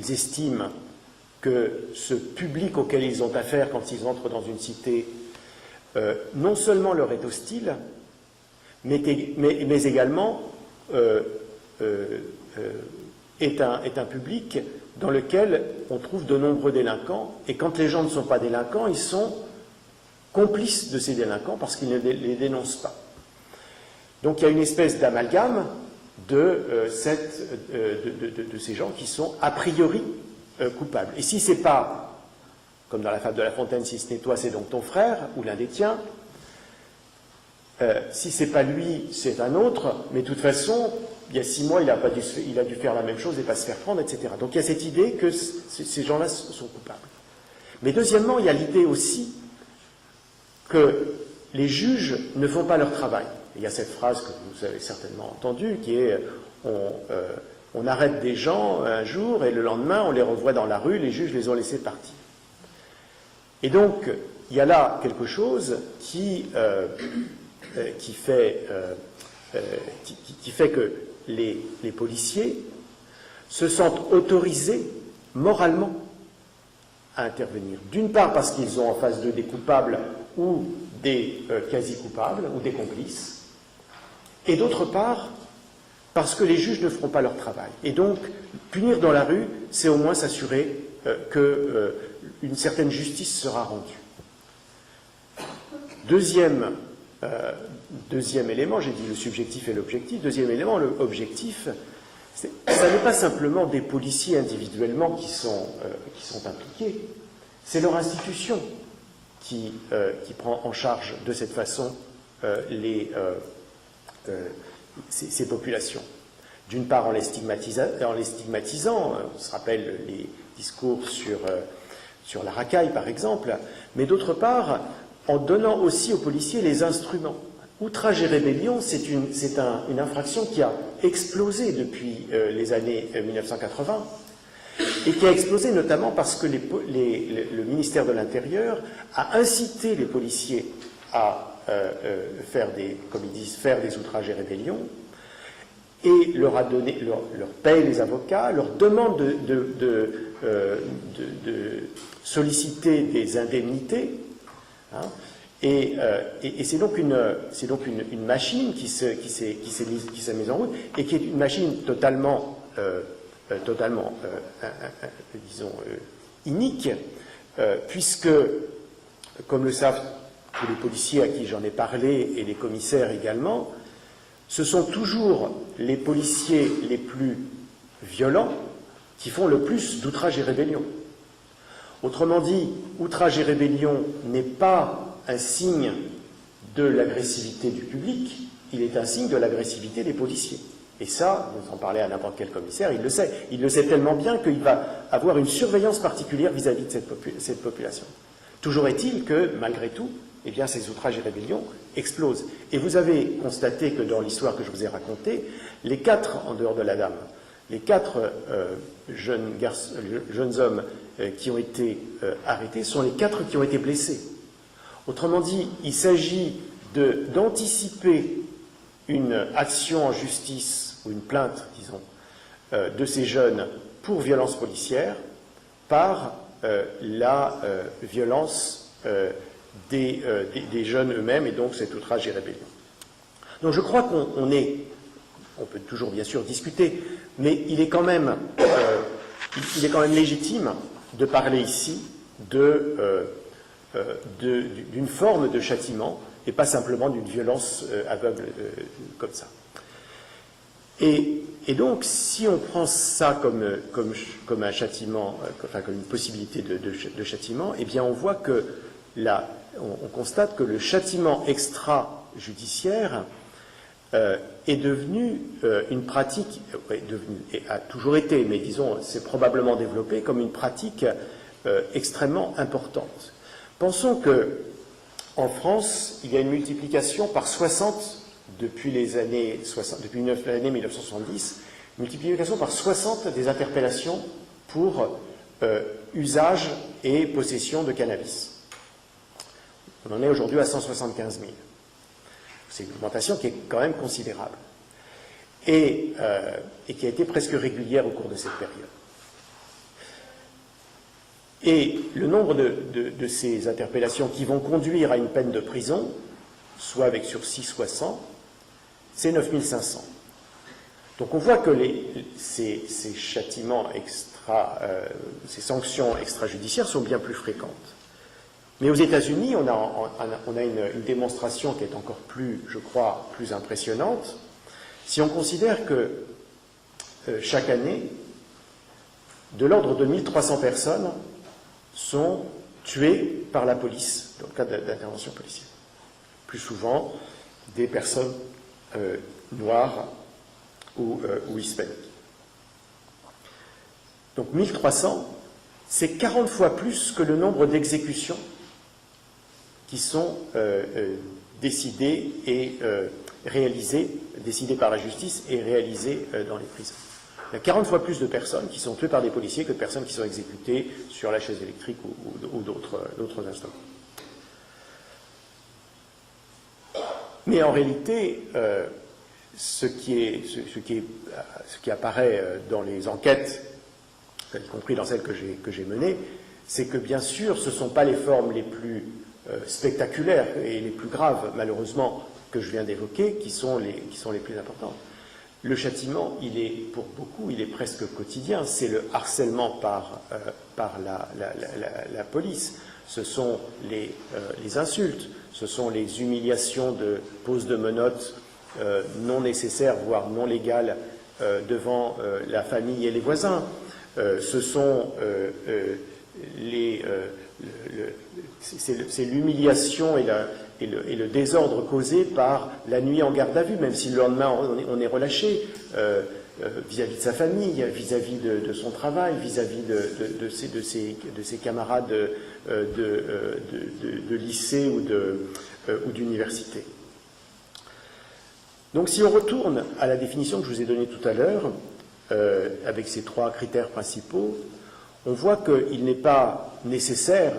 estiment que ce public auquel ils ont affaire quand ils entrent dans une cité, non seulement leur est hostile, mais également est un public dans lequel on trouve de nombreux délinquants, et quand les gens ne sont pas délinquants, ils sont complices de ces délinquants parce qu'ils ne les dénoncent pas. Donc il y a une espèce d'amalgame de ces gens qui sont a priori coupables. Et si c'est pas, comme dans la fable de La Fontaine, si ce n'est toi, c'est donc ton frère, ou l'un des tiens, si c'est pas lui, c'est un autre, mais de toute façon, il y a 6 mois, il a dû faire la même chose et pas se faire prendre, etc. Donc il y a cette idée que ces gens-là sont coupables. Mais deuxièmement, il y a l'idée aussi que les juges ne font pas leur travail. Il y a cette phrase que vous avez certainement entendue, qui est on arrête des gens un jour et le lendemain on les revoit dans la rue, les juges les ont laissés partir. Et donc il y a là quelque chose qui fait que les policiers se sentent autorisés moralement à intervenir. D'une part parce qu'ils ont en face d'eux des coupables ou des quasi-coupables ou des complices, et d'autre part parce que les juges ne feront pas leur travail. Et donc, punir dans la rue, c'est au moins s'assurer qu'une certaine justice sera rendue. Deuxième élément, j'ai dit le subjectif et l'objectif. Deuxième élément, l'objectif, ça n'est pas simplement des policiers individuellement qui sont impliqués, c'est leur institution. qui prend en charge de cette façon ces populations. D'une part en les stigmatisant, on se rappelle les discours sur la racaille par exemple, mais d'autre part en donnant aussi aux policiers les instruments. Outrage et rébellion, c'est une infraction qui a explosé depuis les années 1980 et qui a explosé notamment parce que le ministère de l'Intérieur a incité les policiers à faire comme ils disent, faire des outrages et rébellions, et leur paye les avocats, leur demande de solliciter des indemnités, hein, et c'est donc une machine qui s'est mise en route, et qui est une machine totalement disons, inique, puisque, comme le savent tous les policiers à qui j'en ai parlé, et les commissaires également, ce sont toujours les policiers les plus violents qui font le plus d'outrage et rébellion. Autrement dit, outrage et rébellion n'est pas un signe de l'agressivité du public, il est un signe de l'agressivité des policiers. Et ça, vous en parlez à n'importe quel commissaire, il le sait. Il le sait tellement bien qu'il va avoir une surveillance particulière vis-à-vis de cette population. Toujours est-il que, malgré tout, eh bien, ces outrages et rébellions explosent. Et vous avez constaté que dans l'histoire que je vous ai racontée, les 4, en dehors de la dame, les 4 jeunes hommes qui ont été arrêtés sont les 4 qui ont été blessés. Autrement dit, il s'agit d'anticiper une action en justice, ou une plainte, disons, de ces jeunes pour violence policière par la violence des jeunes eux-mêmes, et donc cet outrage et rébellion. Donc je crois on peut toujours bien sûr discuter, mais il est quand même légitime de parler ici d'une forme de châtiment, et pas simplement d'une violence aveugle comme ça. Et donc, si on prend ça comme un châtiment, enfin comme une possibilité de châtiment, eh bien on voit que on constate que le châtiment extrajudiciaire est devenu une pratique, et a toujours été, mais disons, c'est probablement développé comme une pratique extrêmement importante. Pensons que en France, il y a une multiplication par 60 depuis l'année 1970, multiplication par 60 des interpellations pour usage et possession de cannabis. On en est aujourd'hui à 175 000. C'est une augmentation qui est quand même considérable et qui a été presque régulière au cours de cette période. Et le nombre de ces interpellations qui vont conduire à une peine de prison, soit avec sursis, soit sans, c'est 9 500. Donc on voit que ces châtiments ces sanctions extrajudiciaires sont bien plus fréquentes. Mais aux États-Unis, on a une démonstration qui est encore plus, je crois, plus impressionnante. Si on considère que chaque année, de l'ordre de 1300 personnes sont tuées par la police, dans le cadre d'intervention policière. Plus souvent, des personnes noires ou hispaniques. Donc 1300, c'est 40 fois plus que le nombre d'exécutions qui sont décidées et réalisées, décidées par la justice et réalisées dans les prisons. Il y a 40 fois plus de personnes qui sont tuées par des policiers que de personnes qui sont exécutées sur la chaise électrique ou d'autres instruments. Mais en réalité, ce qui apparaît dans les enquêtes, y compris dans celles que j'ai menées, c'est que bien sûr, ce ne sont pas les formes les plus spectaculaires et les plus graves, malheureusement, que je viens d'évoquer, qui sont les plus importantes. Le châtiment, pour beaucoup, il est presque quotidien. C'est le harcèlement par la police. Ce sont les insultes, ce sont les humiliations de pose de menottes non nécessaires, voire non légales, devant la famille et les voisins. Ce sont c'est l'humiliation et le désordre causé par la nuit en garde à vue, même si le lendemain on est relâché vis-à-vis de sa famille, vis-à-vis de son travail, vis-à-vis de ses camarades de lycée ou d'université. Donc si on retourne à la définition que je vous ai donnée tout à l'heure, avec ces 3 critères principaux, on voit qu'il n'est pas nécessaire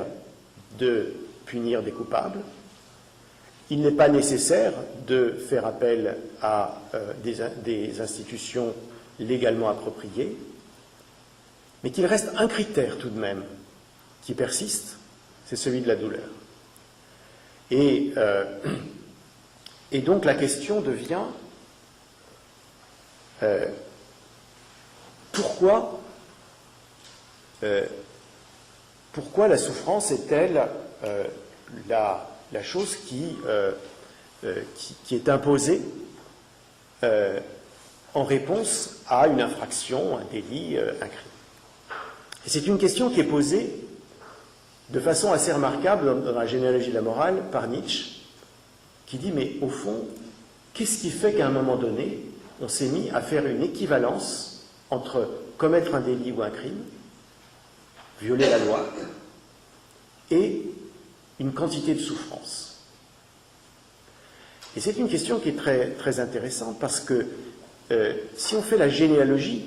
de punir des coupables, il n'est pas nécessaire de faire appel à des institutions légalement appropriées, mais qu'il reste un critère tout de même qui persiste, c'est celui de la douleur. Et donc la question devient pourquoi la souffrance est-elle la chose qui est imposée en réponse à une infraction, un délit, un crime. Et c'est une question qui est posée de façon assez remarquable dans la généalogie de la morale par Nietzsche, qui dit, mais au fond, qu'est-ce qui fait qu'à un moment donné, on s'est mis à faire une équivalence entre commettre un délit ou un crime, violer la loi, et une quantité de souffrance. Et c'est une question qui est très, très intéressante parce que si on fait la généalogie,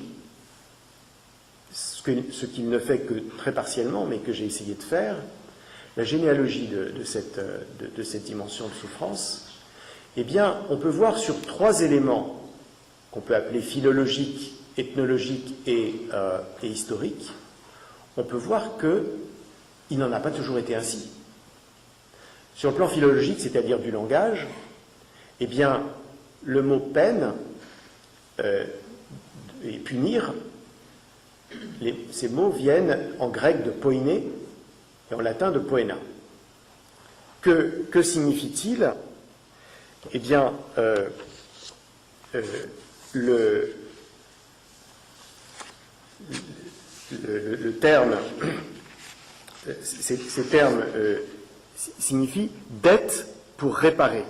ce qu'il ne fait que très partiellement, mais que j'ai essayé de faire, la généalogie de cette dimension de souffrance, eh bien, on peut voir sur 3 éléments qu'on peut appeler philologiques, ethnologiques et historiques, on peut voir qu'il n'en a pas toujours été ainsi. Sur le plan philologique, c'est-à-dire du langage, eh bien, le mot peine et punir, ces mots viennent en grec de poiné et en latin de poena. Que signifie-t-il? Eh bien, le terme, ces termes signifient dette pour réparer.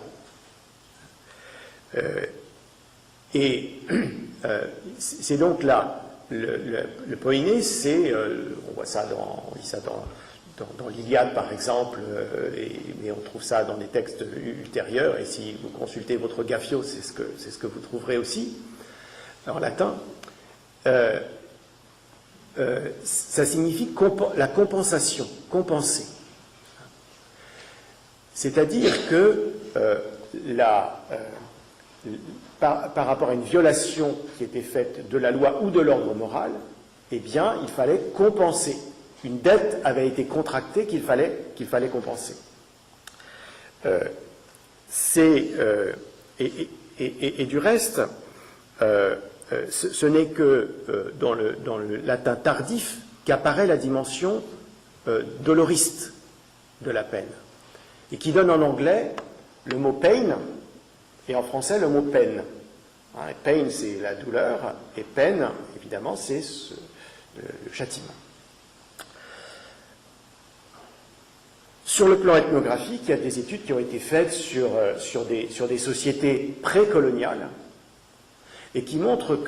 Et c'est donc là, le poiné, c'est, on voit ça on lit ça dans l'Iliade par exemple, mais on trouve ça dans des textes ultérieurs, et si vous consultez votre Gaffio, c'est ce que vous trouverez aussi, en latin. Ça signifie la compensation, compenser. C'est-à-dire que par rapport à une violation qui était faite de la loi ou de l'ordre moral, eh bien, il fallait compenser. Une dette avait été contractée qu'il fallait compenser. Et du reste, ce n'est que dans le latin tardif qu'apparaît la dimension doloriste de la peine, et qui donne en anglais le mot pain, et en français le mot peine. Pain, c'est la douleur, et peine, évidemment, c'est le châtiment. Sur le plan ethnographique, il y a des études qui ont été faites sur des sociétés précoloniales, et qui montrent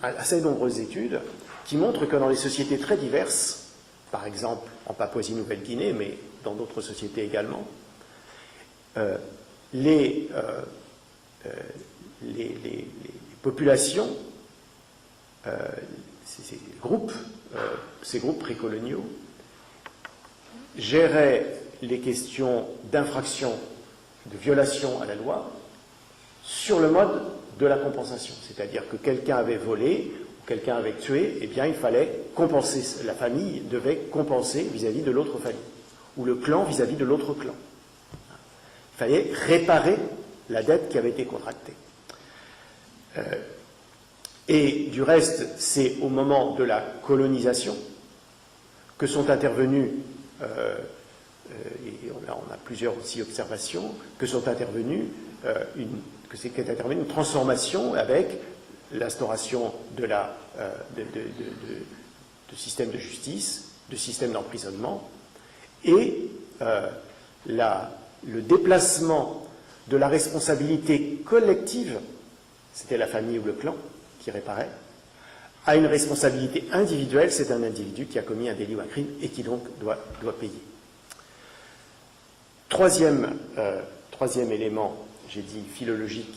assez nombreuses études, qui montrent que dans les sociétés très diverses, par exemple en Papouasie-Nouvelle-Guinée, mais dans d'autres sociétés également, les populations, ces groupes précoloniaux, géraient les questions d'infraction, de violation à la loi, sur le mode de la compensation. C'est-à-dire que quelqu'un avait volé, ou quelqu'un avait tué, eh bien il fallait compenser, la famille devait compenser vis-à-vis de l'autre famille, ou le clan vis-à-vis de l'autre clan. Il fallait réparer la dette qui avait été contractée. Et du reste, c'est au moment de la colonisation que sont intervenus, et on a plusieurs aussi observations, qu'est intervenue une transformation avec l'instauration de systèmes de justice, de systèmes d'emprisonnement, et le déplacement de la responsabilité collective, c'était la famille ou le clan qui réparait, à une responsabilité individuelle, c'est un individu qui a commis un délit ou un crime et qui donc doit payer. Troisième élément, j'ai dit philologique,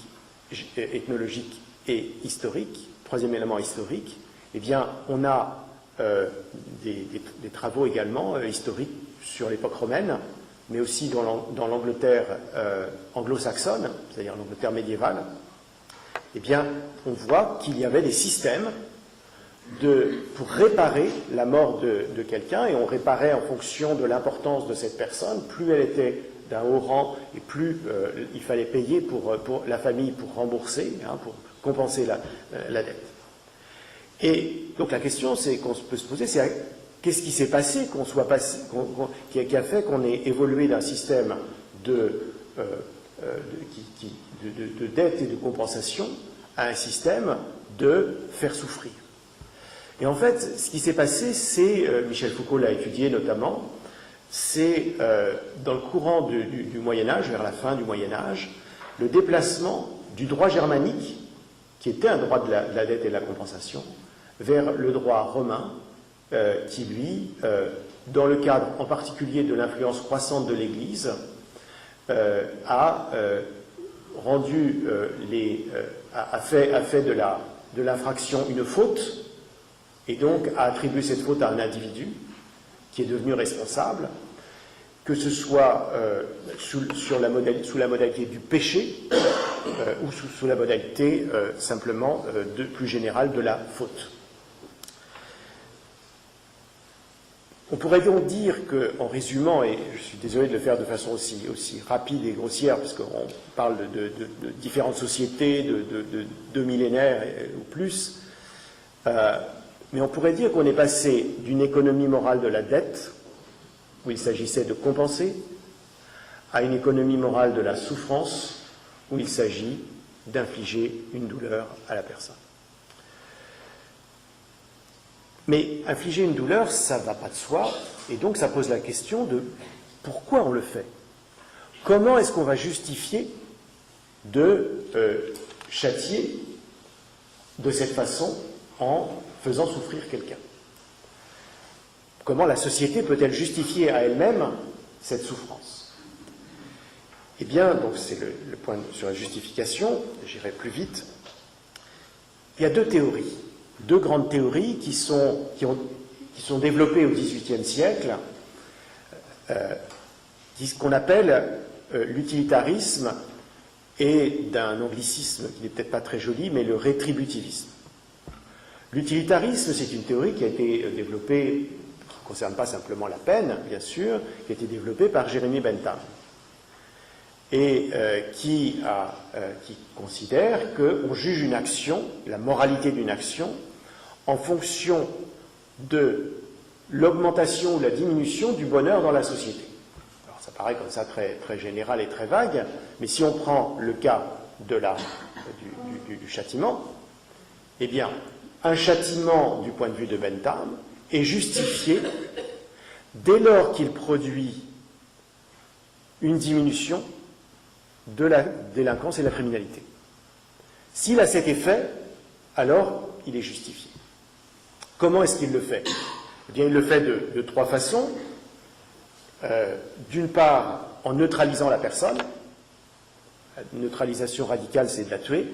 ethnologique et historique. Troisième élément historique, eh bien, on a des travaux également historiques sur l'époque romaine, mais aussi dans l'Angleterre anglo-saxonne, c'est-à-dire l'Angleterre médiévale. Eh bien, on voit qu'il y avait des systèmes pour réparer la mort de quelqu'un, et on réparait en fonction de l'importance de cette personne. Plus elle était d'un haut rang, et plus il fallait payer pour la famille pour rembourser, pour compenser la dette. Et donc la question qu'on peut se poser, c'est qu'est-ce qui s'est passé, qui a fait qu'on ait évolué d'un système de dette et de compensation à un système de faire souffrir. Et en fait, ce qui s'est passé, c'est, Michel Foucault l'a étudié notamment, c'est dans le courant du Moyen-Âge, vers la fin du Moyen-Âge, le déplacement du droit germanique, qui était un droit de la dette et de la compensation, vers le droit romain, qui lui, dans le cadre en particulier de l'influence croissante de l'Église, a fait de l'infraction une faute, et donc a attribué cette faute à un individu qui est devenu responsable, que ce soit sous la modalité du péché ou sous la modalité simplement plus générale de la faute. On pourrait donc dire qu'en résumant, et je suis désolé de le faire de façon aussi rapide et grossière, parce qu'on parle de différentes sociétés, de 2 millénaires ou plus, mais on pourrait dire qu'on est passé d'une économie morale de la dette, où il s'agissait de compenser, à une économie morale de la souffrance, où il s'agit d'infliger une douleur à la personne. Mais infliger une douleur, ça ne va pas de soi, et donc ça pose la question de pourquoi on le fait. Comment est-ce qu'on va justifier de châtier de cette façon en faisant souffrir quelqu'un? Comment la société peut-elle justifier à elle-même cette souffrance? Eh bien, donc c'est le point sur la justification, j'irai plus vite. Il y a deux théories, deux grandes théories qui sont développées au XVIIIe siècle, ce qu'on appelle l'utilitarisme, et d'un anglicisme qui n'est peut-être pas très joli, mais le rétributivisme. L'utilitarisme, c'est une théorie qui a été développée, qui ne concerne pas simplement la peine, bien sûr, qui a été développée par Jérémie Bentham, et qui considère qu'on juge une action, la moralité d'une action, en fonction de l'augmentation ou la diminution du bonheur dans la société. Alors ça paraît comme ça très, très général et très vague, mais si on prend le cas du châtiment, eh bien, un châtiment, du point de vue de Bentham, est justifié dès lors qu'il produit une diminution de la délinquance et de la criminalité. S'il a cet effet, alors il est justifié. Comment est-ce qu'il le fait? Eh bien, il le fait de trois façons. D'une part, en neutralisant la personne. La neutralisation radicale, c'est de la tuer.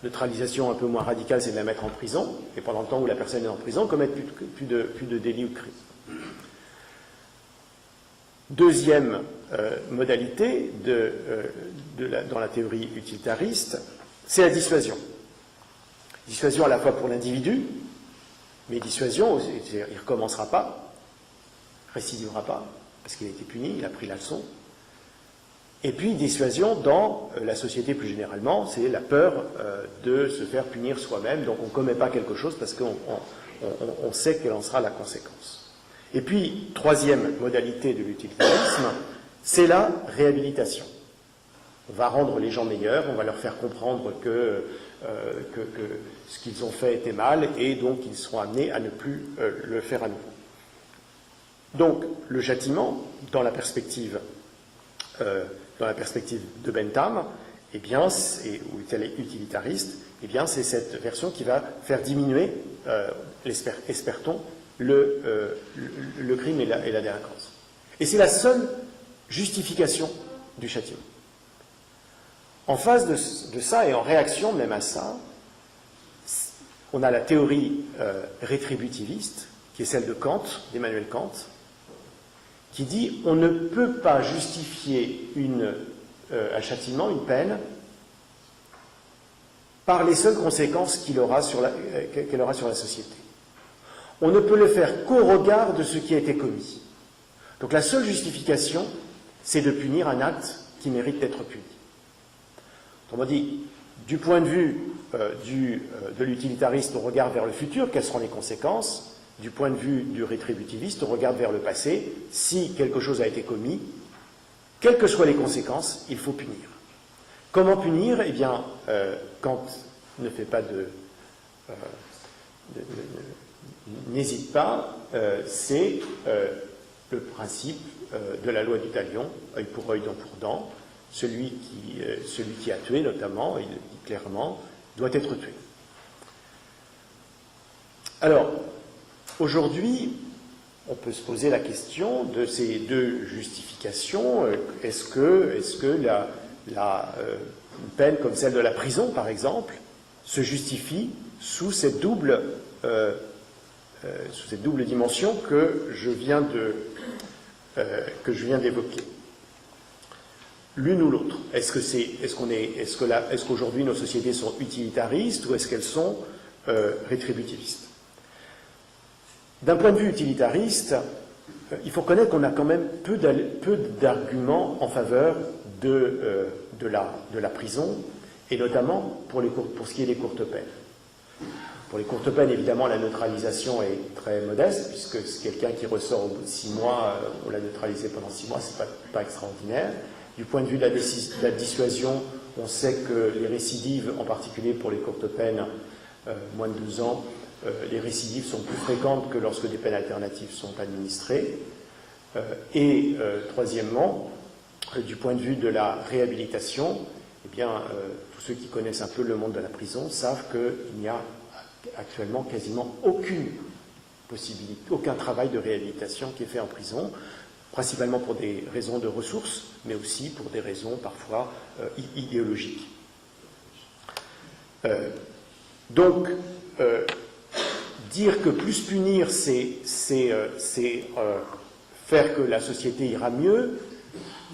Neutralisation un peu moins radicale, c'est de la mettre en prison, et pendant le temps où la personne est en prison, commettre plus de délits ou de crimes. Deuxième modalité dans la théorie utilitariste, c'est la dissuasion. Dissuasion à la fois pour l'individu, mais dissuasion, il ne recommencera pas, récidivera pas, parce qu'il a été puni, il a pris la leçon. Et puis dissuasion dans la société plus généralement, c'est la peur de se faire punir soi-même, donc on ne commet pas quelque chose parce qu'on sait quelle en sera la conséquence. Et puis, troisième modalité de l'utilitarisme, c'est la réhabilitation. On va rendre les gens meilleurs, on va leur faire comprendre que ce qu'ils ont fait était mal, et donc ils seront amenés à ne plus le faire à nouveau. Donc, le châtiment, dans la perspective de Bentham, eh bien, où elle est utilitariste, eh bien, c'est cette version qui va faire diminuer, espère-t-on, le crime et la délinquance. Et c'est la seule justification du châtiment. En face de ça, et en réaction même à ça, on a la théorie rétributiviste, qui est celle de Kant, d'Emmanuel Kant, qui dit on ne peut pas justifier un châtiment, une peine, par les seules conséquences qu'elle aura sur la société. On ne peut le faire qu'au regard de ce qui a été commis. Donc la seule justification, c'est de punir un acte qui mérite d'être puni. Autrement dit, du point de vue de l'utilitariste, on regarde vers le futur, quelles seront les conséquences. Du point de vue du rétributiviste, on regarde vers le passé. Si quelque chose a été commis, quelles que soient les conséquences, il faut punir. Comment punir? Eh bien, Kant ne fait pas n'hésite pas, c'est le principe de la loi du talion, œil pour œil, dent pour dent. Celui qui a tué, notamment, il le dit clairement, doit être tué. Alors, aujourd'hui, on peut se poser la question de ces deux justifications. Est-ce que une peine comme celle de la prison, par exemple, se justifie sous cette double dimension que je viens d'évoquer? L'une ou l'autre. Est-ce qu'aujourd'hui nos sociétés sont utilitaristes ou est-ce qu'elles sont rétributivistes? D'un point de vue utilitariste, il faut reconnaître qu'on a quand même peu d'arguments en faveur de la prison, et notamment pour ce qui est des courtes peines. Pour les courtes peines, évidemment, la neutralisation est très modeste, puisque c'est quelqu'un qui ressort au bout de 6 mois, on l'a neutralisé pendant 6 mois, c'est pas extraordinaire. Du point de vue de la dissuasion, on sait que les récidives, en particulier pour les courtes peines, moins de 12 ans, les récidives sont plus fréquentes que lorsque des peines alternatives sont administrées. Et troisièmement, du point de vue de la réhabilitation, eh bien, tous ceux qui connaissent un peu le monde de la prison savent qu'il n'y a actuellement quasiment aucune possibilité, aucun travail de réhabilitation qui est fait en prison, principalement pour des raisons de ressources, mais aussi pour des raisons parfois idéologiques. Donc, dire que plus punir, c'est faire que la société ira mieux,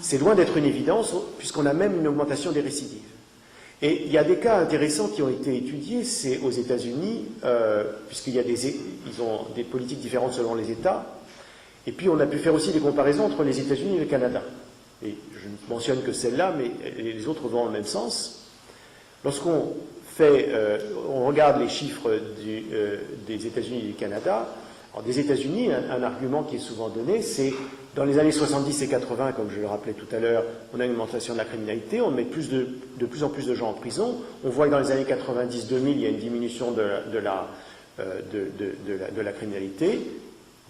c'est loin d'être une évidence, puisqu'on a même une augmentation des récidives. Et il y a des cas intéressants qui ont été étudiés, c'est aux États-Unis, puisqu'ils ont des politiques différentes selon les États, et puis on a pu faire aussi des comparaisons entre les États-Unis et le Canada. Et je ne mentionne que celle-là, mais les autres vont dans le même sens. Lorsqu'on regarde les chiffres des États-Unis et du Canada, alors des États-Unis, un argument qui est souvent donné, c'est dans les années 70 et 80, comme je le rappelais tout à l'heure, on a une augmentation de la criminalité, on met de plus en plus de gens en prison. On voit que dans les années 90-2000, il y a une diminution de la criminalité,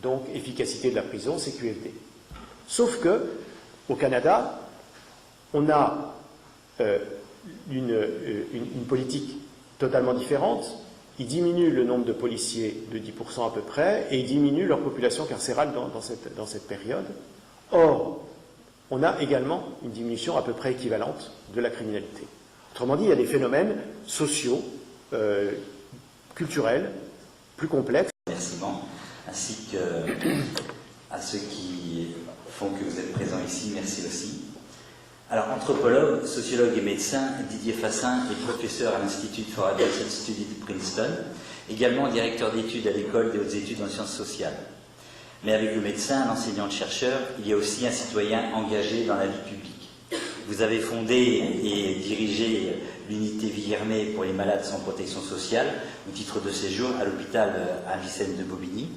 donc efficacité de la prison, c'est QFD. Sauf que, au Canada, on a une politique totalement différente. Ils diminuent le nombre de policiers de 10% à peu près, et ils diminuent leur population carcérale dans cette période. Or, on a également une diminution à peu près équivalente de la criminalité. Autrement dit, il y a des phénomènes sociaux, culturels, plus complexes. Remerciements, ainsi qu'à ceux qui font que vous êtes présents ici, merci aussi. Alors, anthropologue, sociologue et médecin, Didier Fassin est professeur à l'Institut for Advanced Studies de Princeton, également directeur d'études à l'École des hautes études en sciences sociales. Mais avec le médecin, l'enseignant-chercheur, il y a aussi un citoyen engagé dans la vie publique. Vous avez fondé et dirigé l'unité Villermé pour les malades sans protection sociale, au titre de séjour à l'hôpital Avicenne de Bobigny.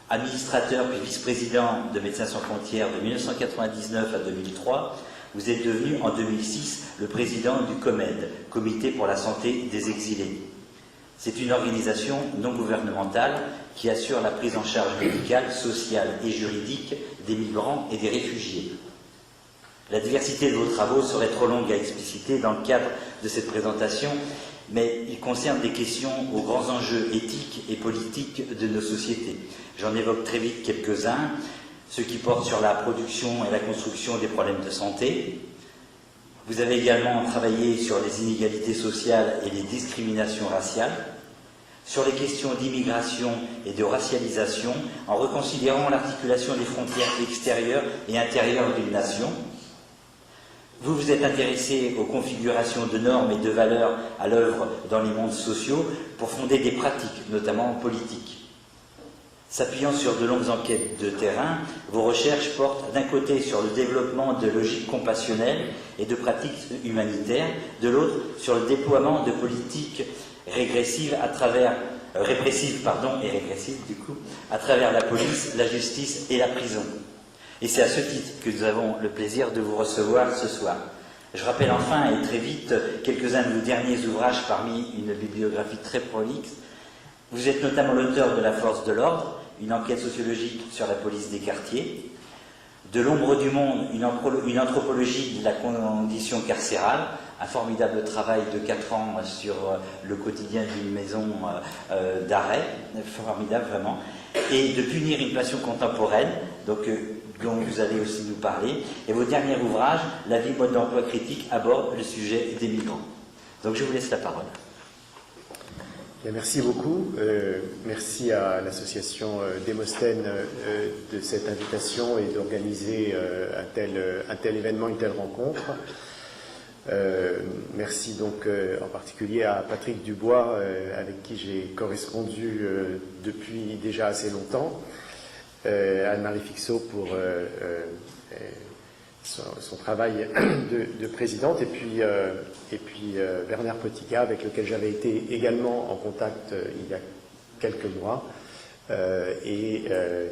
Administrateur puis vice-président de Médecins sans frontières de 1999 à 2003, vous êtes devenu en 2006 le président du COMED, Comité pour la santé des exilés. C'est une organisation non gouvernementale qui assure la prise en charge médicale, sociale et juridique des migrants et des réfugiés. La diversité de vos travaux serait trop longue à expliciter dans le cadre de cette présentation, mais il concerne des questions aux grands enjeux éthiques et politiques de nos sociétés. J'en évoque très vite quelques-uns, ceux qui portent sur la production et la construction des problèmes de santé. Vous avez également travaillé sur les inégalités sociales et les discriminations raciales, sur les questions d'immigration et de racialisation, en reconsidérant l'articulation des frontières extérieures et intérieures d'une nation. Vous vous êtes intéressé aux configurations de normes et de valeurs à l'œuvre dans les mondes sociaux pour fonder des pratiques, notamment politiques. S'appuyant sur de longues enquêtes de terrain, vos recherches portent d'un côté sur le développement de logiques compassionnelles et de pratiques humanitaires, de l'autre sur le déploiement de politiques répressives à travers la police, la justice et la prison. Et c'est à ce titre que nous avons le plaisir de vous recevoir ce soir. Je rappelle enfin, et très vite, quelques-uns de vos derniers ouvrages parmi une bibliographie très prolixe. Vous êtes notamment l'auteur de La force de l'ordre, une enquête sociologique sur la police des quartiers, De l'ombre du monde, une anthropologie de la condition carcérale, un formidable travail de 4 ans sur le quotidien d'une maison d'arrêt, formidable vraiment, et De punir une passion contemporaine, donc, dont vous allez aussi nous parler, et votre dernier ouvrage, La vie mode d'emploi critique, aborde le sujet des migrants. Donc je vous laisse la parole. Merci beaucoup. Merci à l'association Démosthène de cette invitation et d'organiser un tel événement, une telle rencontre. Merci donc en particulier à Patrick Dubois, avec qui j'ai correspondu depuis déjà assez longtemps, Anne-Marie Fixot pour son travail de présidente, et puis Bernard Potica, avec lequel j'avais été également en contact il y a quelques mois, et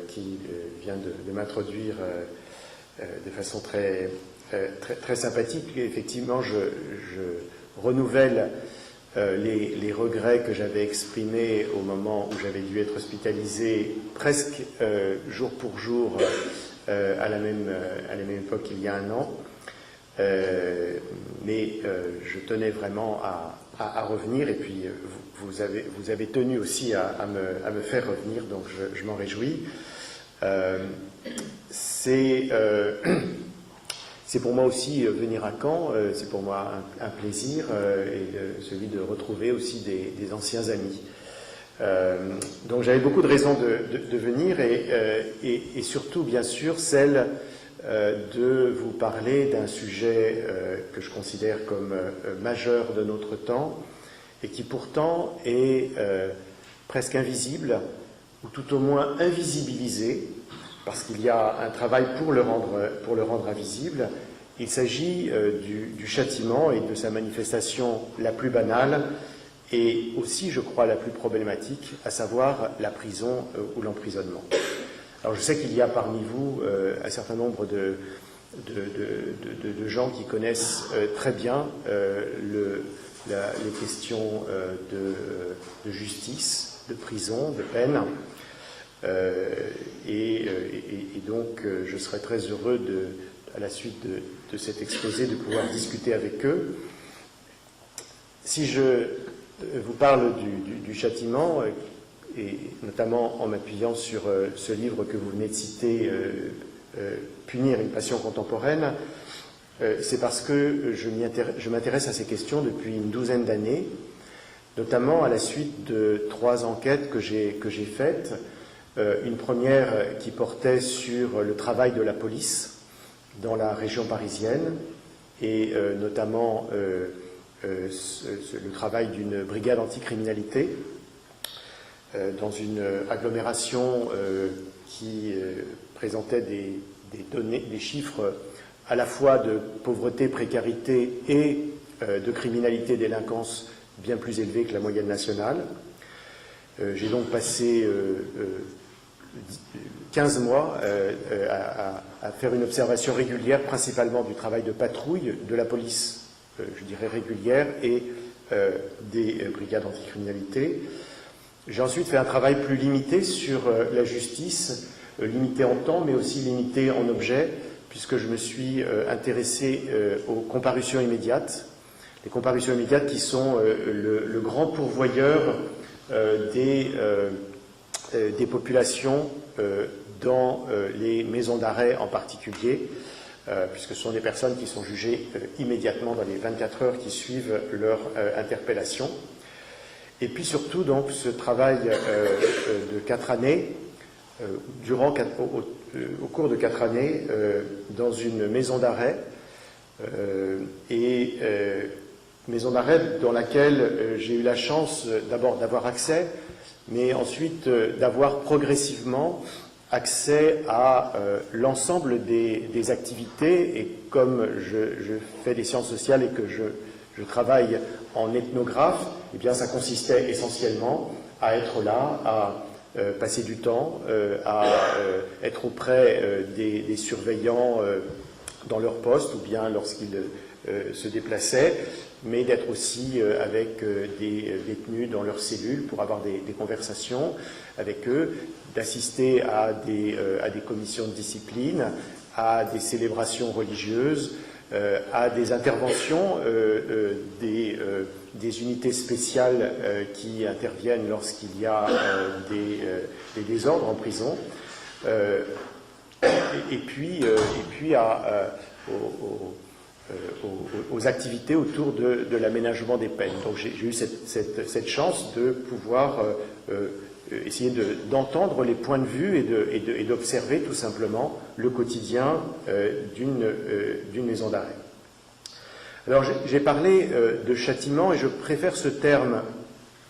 qui vient de m'introduire de façon très sympathique. Effectivement, je renouvelle les regrets que j'avais exprimés au moment où j'avais dû être hospitalisé presque jour pour jour à la même époque il y a 1 an. Mais je tenais vraiment à revenir, et puis vous avez tenu aussi à me faire revenir, donc je m'en réjouis. C'est pour moi aussi venir à Caen, c'est pour moi un plaisir, et celui de retrouver aussi des anciens amis. Donc j'avais beaucoup de raisons de venir, et surtout, bien sûr, celle de vous parler d'un sujet que je considère comme majeur de notre temps, et qui pourtant est presque invisible, ou tout au moins invisibilisé, parce qu'il y a un travail pour le rendre invisible. Il s'agit du châtiment et de sa manifestation la plus banale, et aussi, je crois, la plus problématique, à savoir la prison ou l'emprisonnement. Alors je sais qu'il y a parmi vous un certain nombre de gens qui connaissent très bien les questions de justice, de prison, de peine, et donc je serais très heureux à la suite de cet exposé de pouvoir discuter avec eux. Si je vous parle du châtiment, et notamment en m'appuyant sur ce livre que vous venez de citer, Punir une passion contemporaine, c'est parce que je m'intéresse à ces questions depuis une douzaine d'années, notamment à la suite de 3 enquêtes que j'ai faites. Une première qui portait sur le travail de la police dans la région parisienne, et notamment le travail d'une brigade anticriminalité dans une agglomération qui présentait des données, des chiffres à la fois de pauvreté, précarité et de criminalité, délinquance bien plus élevés que la moyenne nationale. J'ai donc passé 15 mois à faire une observation régulière, principalement du travail de patrouille de la police, je dirais régulière, et des brigades anticriminalité. J'ai ensuite fait un travail plus limité sur la justice, limité en temps, mais aussi limité en objet, puisque je me suis intéressé aux comparutions immédiates. Les comparutions immédiates qui sont le grand pourvoyeur des populations dans les maisons d'arrêt en particulier, puisque ce sont des personnes qui sont jugées immédiatement dans les 24 heures qui suivent leur interpellation. Et puis surtout, donc, ce travail de 4 années, au cours de 4 années, dans une maison d'arrêt, maison d'arrêt dans laquelle j'ai eu la chance d'abord d'avoir accès, mais ensuite d'avoir progressivement accès à l'ensemble des activités. Et comme je fais des sciences sociales et que je travaille en ethnographe, eh bien ça consistait essentiellement à être là, à passer du temps, à être auprès des surveillants dans leur poste ou bien lorsqu'ils se déplaçaient, mais d'être aussi avec des détenus dans leurs cellules pour avoir des conversations avec eux, d'assister à des commissions de discipline, à des célébrations religieuses, à des interventions des unités spéciales qui interviennent lorsqu'il y a des désordres en prison, et puis aux activités autour de l'aménagement des peines. Donc j'ai eu cette chance de pouvoir essayer d'entendre les points de vue et d'observer tout simplement le quotidien d'une maison d'arrêt. Alors j'ai parlé de châtiment et je préfère ce terme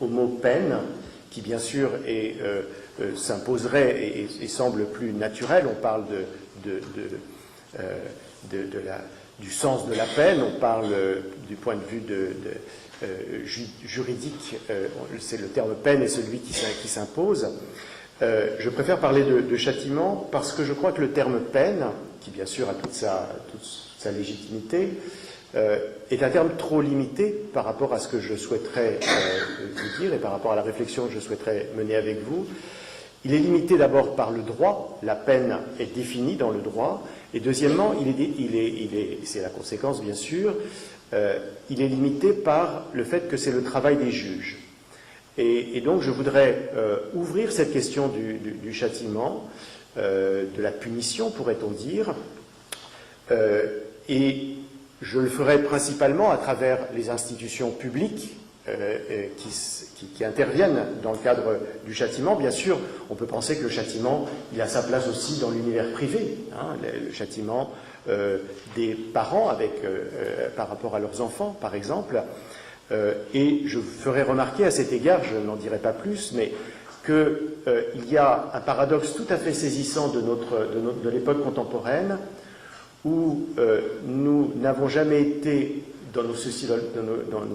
au mot peine, qui bien sûr s'imposerait et semble plus naturel. On parle du sens de la peine, on parle du point de vue juridique, c'est le terme peine est celui qui s'impose. Je préfère parler de châtiment parce que je crois que le terme peine, qui bien sûr a toute sa légitimité, est un terme trop limité par rapport à ce que je souhaiterais vous dire et par rapport à la réflexion que je souhaiterais mener avec vous. Il est limité d'abord par le droit, la peine est définie dans le droit, et deuxièmement, c'est la conséquence bien sûr, il est limité par le fait que c'est le travail des juges. Et donc je voudrais ouvrir cette question du châtiment, de la punition pourrait-on dire, et je le ferai principalement à travers les institutions publiques qui interviennent dans le cadre du châtiment. Bien sûr, on peut penser que le châtiment, il a sa place aussi dans l'univers privé, hein, le châtiment des parents par rapport à leurs enfants, par exemple. Et je ferai remarquer à cet égard, je n'en dirai pas plus, mais qu'il y a un paradoxe tout à fait saisissant de l'époque contemporaine, où nous n'avons jamais été dans nos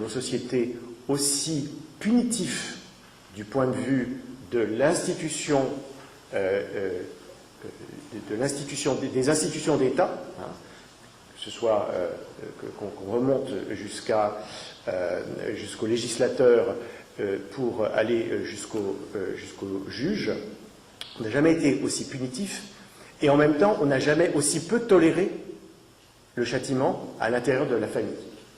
sociétés aussi punitifs du point de vue des institutions d'État, hein, que ce soit qu'on remonte jusqu'au législateur pour aller jusqu'au juge. On n'a jamais été aussi punitif. Et en même temps, on n'a jamais aussi peu toléré le châtiment à l'intérieur de la famille.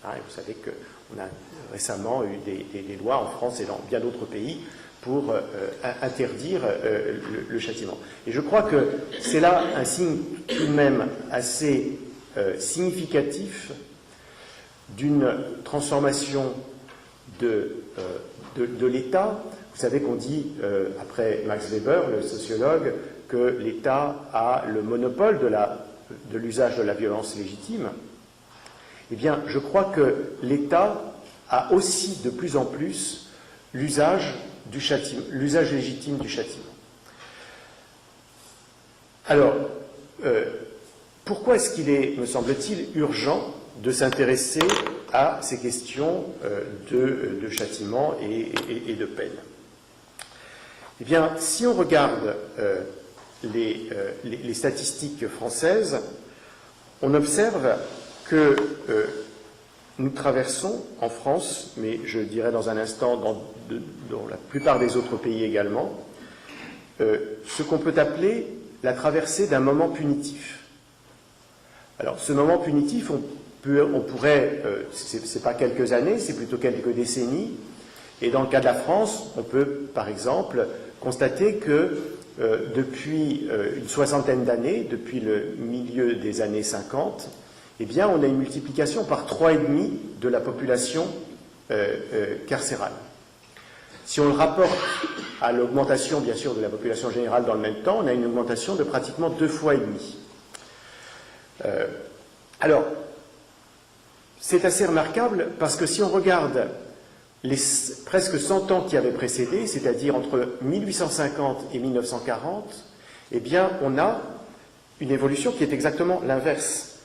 Hein, et vous savez qu'on a récemment eu des lois en France et dans bien d'autres pays pour interdire le châtiment. Et je crois que c'est là un signe tout de même assez significatif d'une transformation de l'État. Vous savez qu'on dit, après Max Weber, le sociologue, que l'État a le monopole de l'usage de la violence légitime. Eh bien, je crois que l'État a aussi de plus en plus l'usage légitime du châtiment. Alors, pourquoi est-ce qu'il est, me semble-t-il, urgent de s'intéresser à ces questions de châtiment et de peine? Eh bien, si on regarde les statistiques françaises, on observe que nous traversons en France, mais je dirais dans un instant dans la plupart des autres pays également, ce qu'on peut appeler la traversée d'un moment punitif. Alors ce moment punitif, on pourrait, c'est pas quelques années, c'est plutôt quelques décennies, et dans le cas de la France, on peut par exemple constater que depuis une soixantaine d'années, depuis le milieu des années 50, eh bien, on a une multiplication par 3,5 de la population carcérale. Si on le rapporte à l'augmentation, bien sûr, de la population générale dans le même temps, on a une augmentation de pratiquement 2,5 fois. Alors, c'est assez remarquable parce que si on regarde les presque 100 ans qui avaient précédé, c'est-à-dire entre 1850 et 1940, eh bien, on a une évolution qui est exactement l'inverse.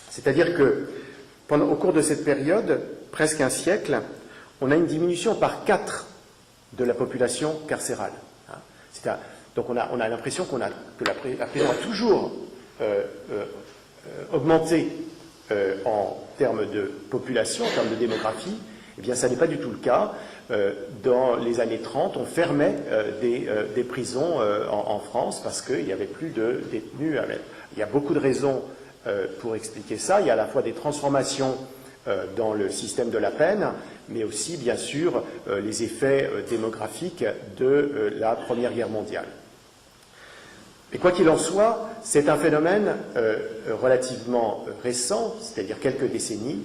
C'est-à-dire que, au cours de cette période, presque un siècle, on a une diminution par 4 de la population carcérale. Donc on a l'impression que la prison a toujours augmenté en termes de population, en termes de démographie. Eh bien, ça n'est pas du tout le cas. Dans les années 30, on fermait des prisons en France parce qu'il n'y avait plus de détenus. Il y a beaucoup de raisons pour expliquer ça. Il y a à la fois des transformations dans le système de la peine, mais aussi, bien sûr, les effets démographiques de la Première Guerre mondiale. Et quoi qu'il en soit, c'est un phénomène relativement récent, c'est-à-dire quelques décennies,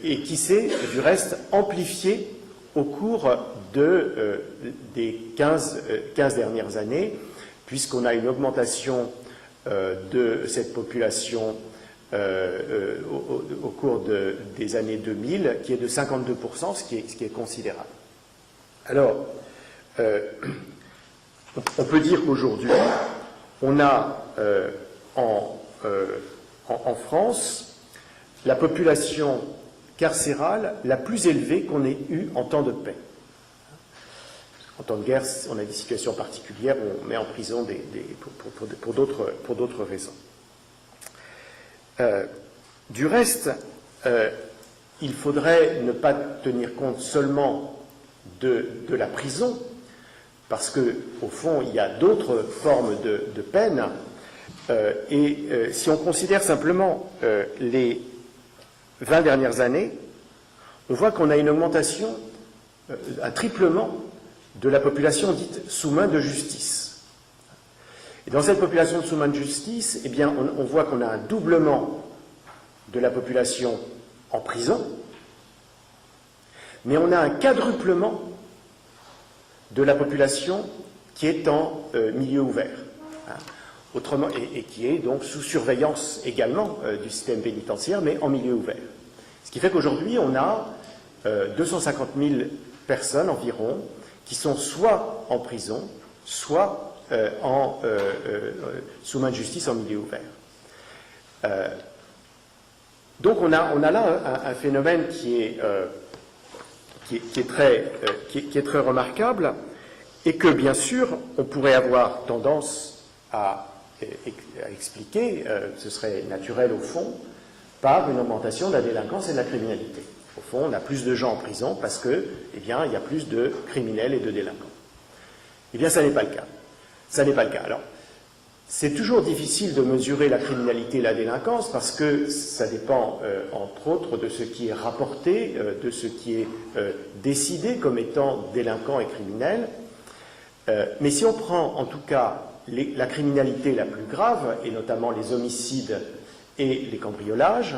et qui s'est, du reste, amplifié au cours des 15 dernières années, puisqu'on a une augmentation de cette population au cours des années 2000, qui est de 52%, ce qui est considérable. Alors, on peut dire qu'aujourd'hui, on a en France la population carcérale la plus élevée qu'on ait eue en temps de paix. En temps de guerre, on a des situations particulières où on met en prison pour d'autres raisons. Du reste, il faudrait ne pas tenir compte seulement de la prison, parce qu'au fond, il y a d'autres formes de peine, et si on considère simplement les 20 dernières années, on voit qu'on a une augmentation, un triplement de la population dite sous main de justice. Et dans cette population sous main de justice, eh bien, on voit qu'on a un doublement de la population en prison, mais on a un quadruplement de la population qui est en milieu ouvert, autrement, et qui est donc sous surveillance également du système pénitentiaire, mais en milieu ouvert. Ce qui fait qu'aujourd'hui, on a 250 000 personnes environ qui sont soit en prison, soit sous main de justice en milieu ouvert. Donc on a là un phénomène qui est très remarquable et que, bien sûr, on pourrait avoir tendance à expliquer, ce serait naturel au fond, par une augmentation de la délinquance et de la criminalité. Au fond, on a plus de gens en prison parce que, eh bien, il y a plus de criminels et de délinquants. Eh bien, ça n'est pas le cas. Ça n'est pas le cas. Alors, c'est toujours difficile de mesurer la criminalité et la délinquance parce que ça dépend, entre autres, de ce qui est rapporté, de ce qui est décidé comme étant délinquant et criminel. Mais si on prend, en tout cas, la criminalité la plus grave, et notamment les homicides et les cambriolages,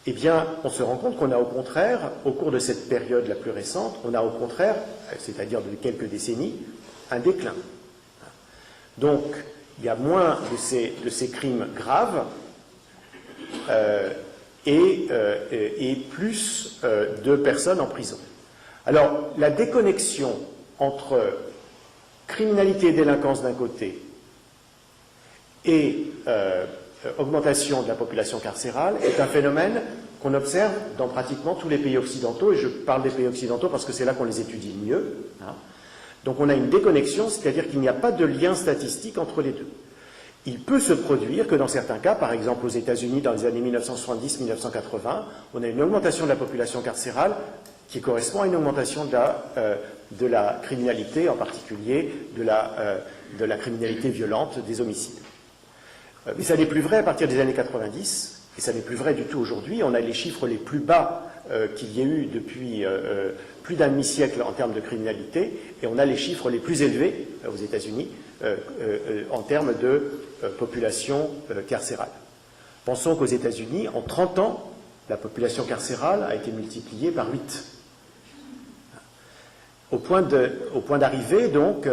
eh bien, on se rend compte qu'on a au contraire, au cours de cette période la plus récente, on a au contraire, c'est-à-dire de quelques décennies, un déclin. Donc, il y a moins de ces crimes graves et plus de personnes en prison. Alors, la déconnexion entre criminalité et délinquance d'un côté et augmentation de la population carcérale est un phénomène qu'on observe dans pratiquement tous les pays occidentaux, et je parle des pays occidentaux parce que c'est là qu'on les étudie le mieux. Donc on a une déconnexion, c'est-à-dire qu'il n'y a pas de lien statistique entre les deux. il peut se produire que dans certains cas, par exemple aux États-Unis dans les années 1970-1980, on a une augmentation de la population carcérale qui correspond à une augmentation de la criminalité, en particulier de la criminalité violente, des homicides. Mais ça n'est plus vrai à partir des années 90, et ça n'est plus vrai du tout aujourd'hui. On a les chiffres les plus bas qu'il y ait eu depuis plus d'un demi-siècle en termes de criminalité, et on a les chiffres les plus élevés aux États-Unis en termes de population carcérale. Pensons qu'aux États-Unis, en 30 ans, la population carcérale a été multipliée par 8. Au point d'arriver, donc,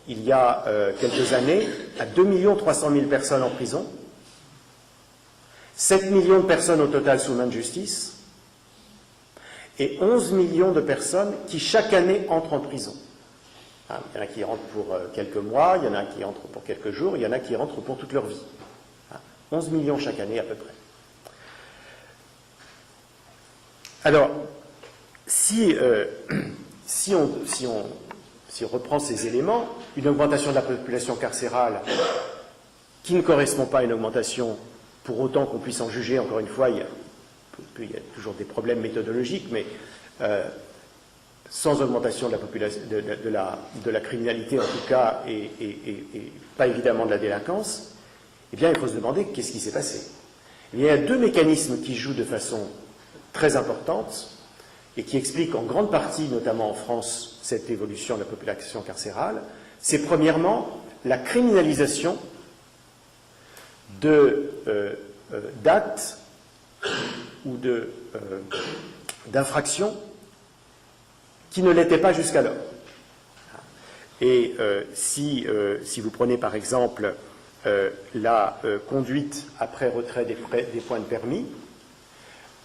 il y a quelques années, à 2 300 000 personnes en prison, 7 millions de personnes au total sous main de justice, et 11 millions de personnes qui, chaque année, entrent en prison. Il y en a qui rentrent pour quelques mois, il y en a qui entrent pour quelques jours, il y en a qui rentrent pour toute leur vie. 11 millions chaque année, à peu près. Alors, si on reprend ces éléments, une augmentation de la population carcérale qui ne correspond pas à une augmentation, pour autant qu'on puisse en juger, encore une fois, il y a toujours des problèmes méthodologiques, mais sans augmentation de la population, de la criminalité en tout cas, et pas évidemment de la délinquance, eh bien il faut se demander qu'est-ce qui s'est passé. Il y a deux mécanismes qui jouent de façon très importante et qui expliquent en grande partie, notamment en France, cette évolution de la population carcérale. C'est premièrement la criminalisation d'actes ou d'infractions qui ne l'étaient pas jusqu'alors. Et si vous prenez par exemple la conduite après retrait des points de permis,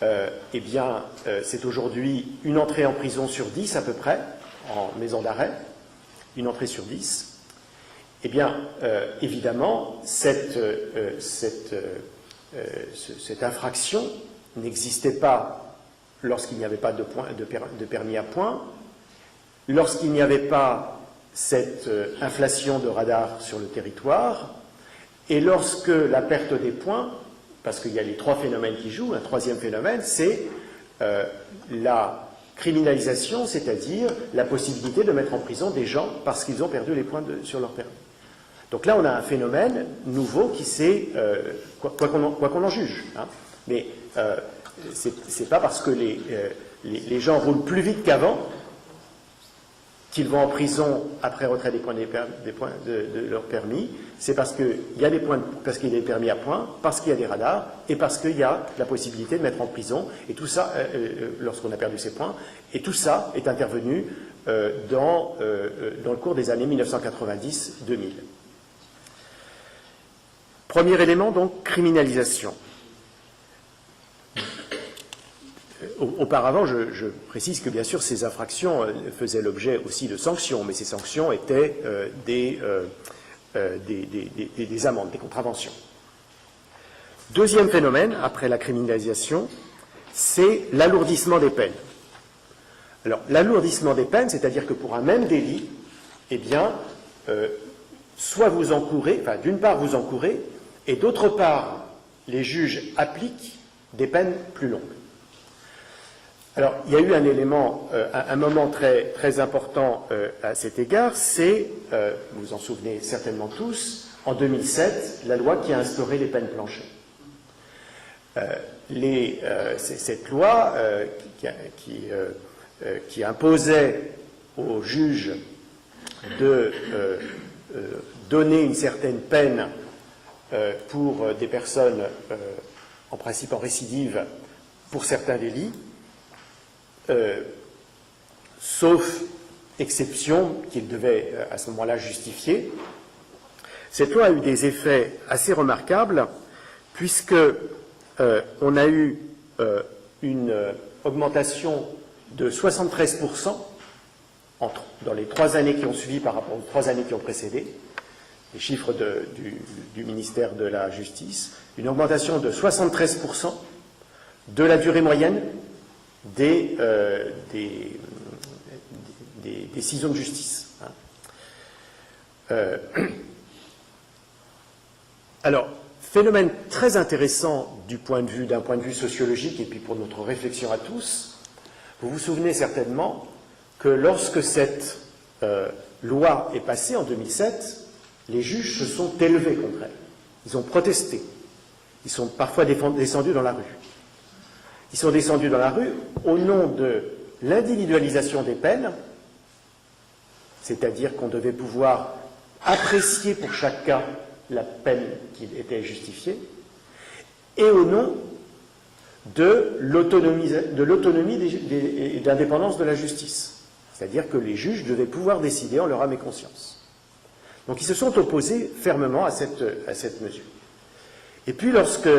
eh bien, c'est aujourd'hui une entrée en prison sur 10 à peu près, en maison d'arrêt, une entrée sur 10. Eh bien, évidemment, cette infraction n'existait pas lorsqu'il n'y avait pas de permis à points, lorsqu'il n'y avait pas cette inflation de radars sur le territoire, et lorsque la perte des points, parce qu'il y a les trois phénomènes qui jouent, un troisième phénomène, c'est la criminalisation, c'est-à-dire la possibilité de mettre en prison des gens parce qu'ils ont perdu les points sur leur permis. Donc là, on a un phénomène nouveau qui s'est, quoi qu'on en juge, hein, mais c'est pas parce que les gens roulent plus vite qu'avant qu'ils vont en prison après retrait des points de leur permis, c'est parce qu'il y a des points, parce qu'il y a des permis à points, parce qu'il y a des radars, et parce qu'il y a la possibilité de mettre en prison, et tout ça, lorsqu'on a perdu ses points, et tout ça est intervenu dans le cours des années 1990-2000. Premier élément, donc, criminalisation. Auparavant, je précise que bien sûr ces infractions faisaient l'objet aussi de sanctions, mais ces sanctions étaient des amendes, des contraventions. Deuxième phénomène, après la criminalisation, c'est l'alourdissement des peines. Alors, l'alourdissement des peines, c'est-à-dire que pour un même délit, eh bien, soit vous encourez, enfin, d'une part vous encourez, et d'autre part, les juges appliquent des peines plus longues. Alors, il y a eu un élément, un moment très, très important à cet égard, c'est, vous vous en souvenez certainement tous, en 2007, la loi qui a instauré les peines planchers. Cette loi qui imposait aux juges de donner une certaine peine pour des personnes, en principe en récidive, pour certains délits, sauf exception qu'il devait à ce moment-là justifier. Cette loi a eu des effets assez remarquables puisque on a eu une augmentation de 73% dans les 3 années qui ont suivi par rapport aux 3 années qui ont précédé, les chiffres du ministère de la Justice, une augmentation de 73% de la durée moyenne des décisions de justice. Alors, phénomène très intéressant d'un point de vue sociologique et puis pour notre réflexion à tous. Vous vous souvenez certainement que lorsque cette loi est passée en 2007, les juges se sont élevés contre elle. Ils ont protesté. Ils sont parfois descendus dans la rue. Ils sont descendus dans la rue au nom de l'individualisation des peines, c'est-à-dire qu'on devait pouvoir apprécier pour chaque cas la peine qui était justifiée, et au nom de l'autonomie et de l'indépendance de la justice. C'est-à-dire que les juges devaient pouvoir décider en leur âme et conscience. Donc ils se sont opposés fermement à cette mesure. Et puis lorsque,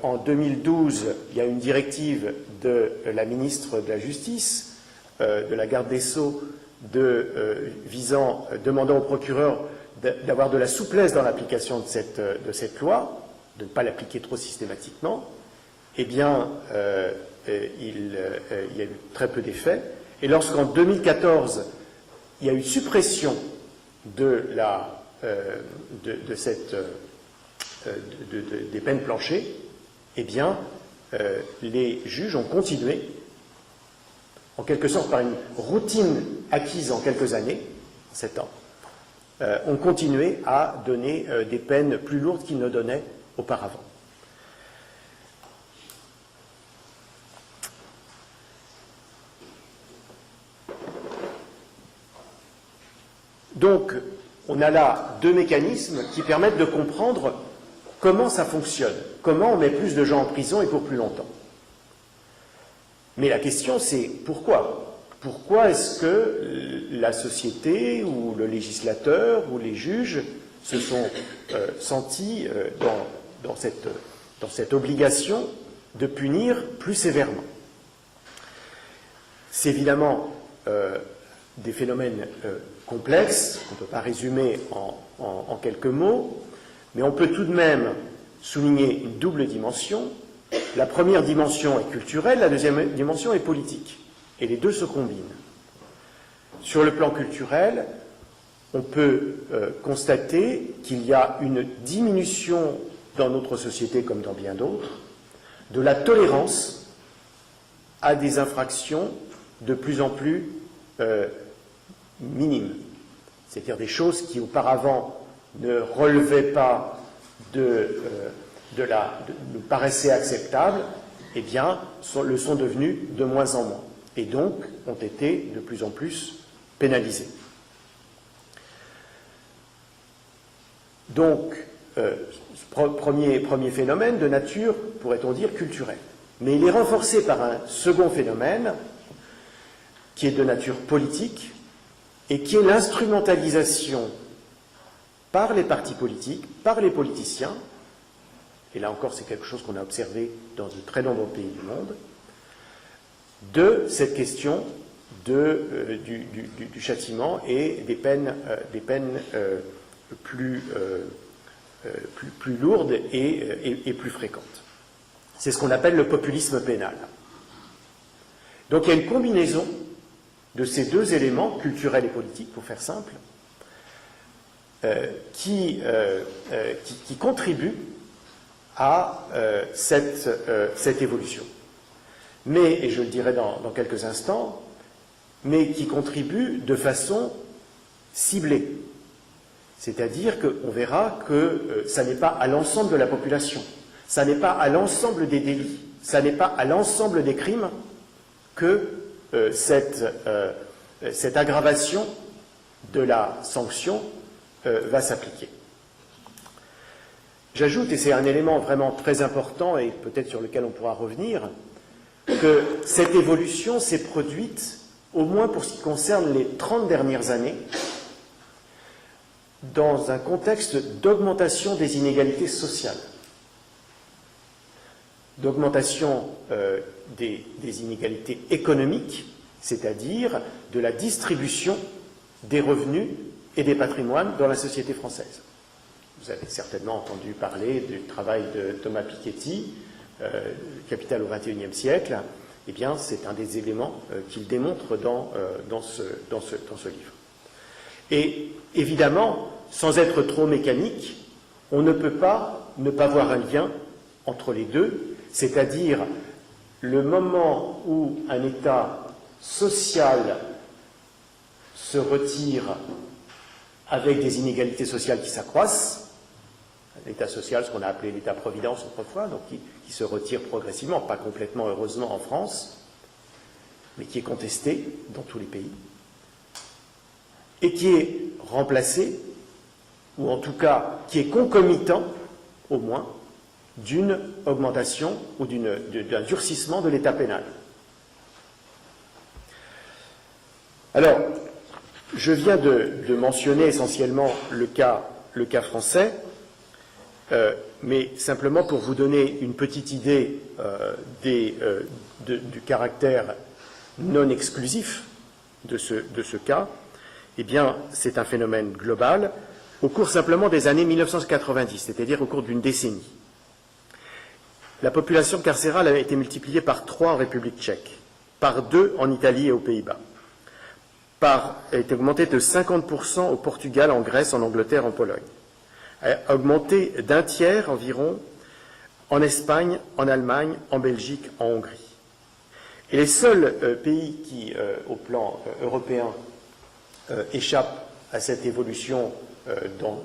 en 2012, il y a une directive de la ministre de la Justice, de la garde des Sceaux, demandant au procureur d'avoir de la souplesse dans l'application de cette loi, de ne pas l'appliquer trop systématiquement, eh bien, il y a eu très peu d'effets. Et lorsqu'en 2014, il y a eu suppression des peines planchées, eh bien, les juges ont continué, en quelque sorte par une routine acquise en quelques années, 7 ans, ont continué à donner des peines plus lourdes qu'ils ne donnaient auparavant. Donc, on a là deux mécanismes qui permettent de comprendre comment ça fonctionne, comment on met plus de gens en prison et pour plus longtemps. Mais la question, c'est pourquoi ? Pourquoi est-ce que la société ou le législateur ou les juges se sont sentis dans cette obligation de punir plus sévèrement ? C'est évidemment des phénomènes complexes qu'on ne peut pas résumer en quelques mots, mais on peut tout de même souligner une double dimension. La première dimension est culturelle, la deuxième dimension est politique. Et les deux se combinent. Sur le plan culturel, on peut constater qu'il y a une diminution dans notre société, comme dans bien d'autres, de la tolérance à des infractions de plus en plus minimes. C'est-à-dire des choses qui auparavant ne relevaient pas nous paraissaient acceptables, eh bien, le sont devenus de moins en moins. Et donc ont été de plus en plus pénalisés. Donc, premier phénomène de nature, pourrait-on dire, culturelle. Mais il est renforcé par un second phénomène qui est de nature politique et qui est l'instrumentalisation par les partis politiques, par les politiciens, et là encore c'est quelque chose qu'on a observé dans de très nombreux pays du monde, de cette question du châtiment et des peines plus lourdes et plus fréquentes. C'est ce qu'on appelle le populisme pénal. Donc il y a une combinaison de ces deux éléments, culturels et politiques, pour faire simple, qui contribuent à cette évolution. Mais, et je le dirai dans quelques instants, mais qui contribuent de façon ciblée. C'est-à-dire qu'on verra que ça n'est pas à l'ensemble de la population, ça n'est pas à l'ensemble des délits, ça n'est pas à l'ensemble des crimes que cette aggravation de la sanction va s'appliquer. J'ajoute, et c'est un élément vraiment très important et peut-être sur lequel on pourra revenir, que cette évolution s'est produite, au moins pour ce qui concerne les 30 dernières années, dans un contexte d'augmentation des inégalités sociales, d'augmentation des inégalités économiques, c'est-à-dire de la distribution des revenus et des patrimoines dans la société française. Vous avez certainement entendu parler du travail de Thomas Piketty, Capital au XXIe siècle. Eh bien, c'est un des éléments qu'il démontre dans ce livre. Et évidemment, sans être trop mécanique, On ne peut pas ne pas voir un lien entre les deux, c'est-à-dire le moment où un État social se retire avec des inégalités sociales qui s'accroissent, l'État social, ce qu'on a appelé l'État-providence autrefois, donc qui se retire progressivement, pas complètement heureusement en France, mais qui est contesté dans tous les pays, et qui est remplacé, ou en tout cas qui est concomitant, au moins, d'une augmentation ou d'un durcissement de l'État pénal. Alors, je viens de mentionner essentiellement le cas français, mais simplement pour vous donner une petite idée du caractère non exclusif de ce cas. Eh bien, c'est un phénomène global au cours simplement des années 1990, c'est-à-dire au cours d'une décennie. La population carcérale a été multipliée par 3 en République tchèque, par 2 en Italie et aux Pays-Bas, a été augmentée de 50% au Portugal, en Grèce, en Angleterre, en Pologne, a augmenté d'un tiers environ en Espagne, en Allemagne, en Belgique, en Hongrie. Et les seuls pays qui, au plan européen, échappent à cette évolution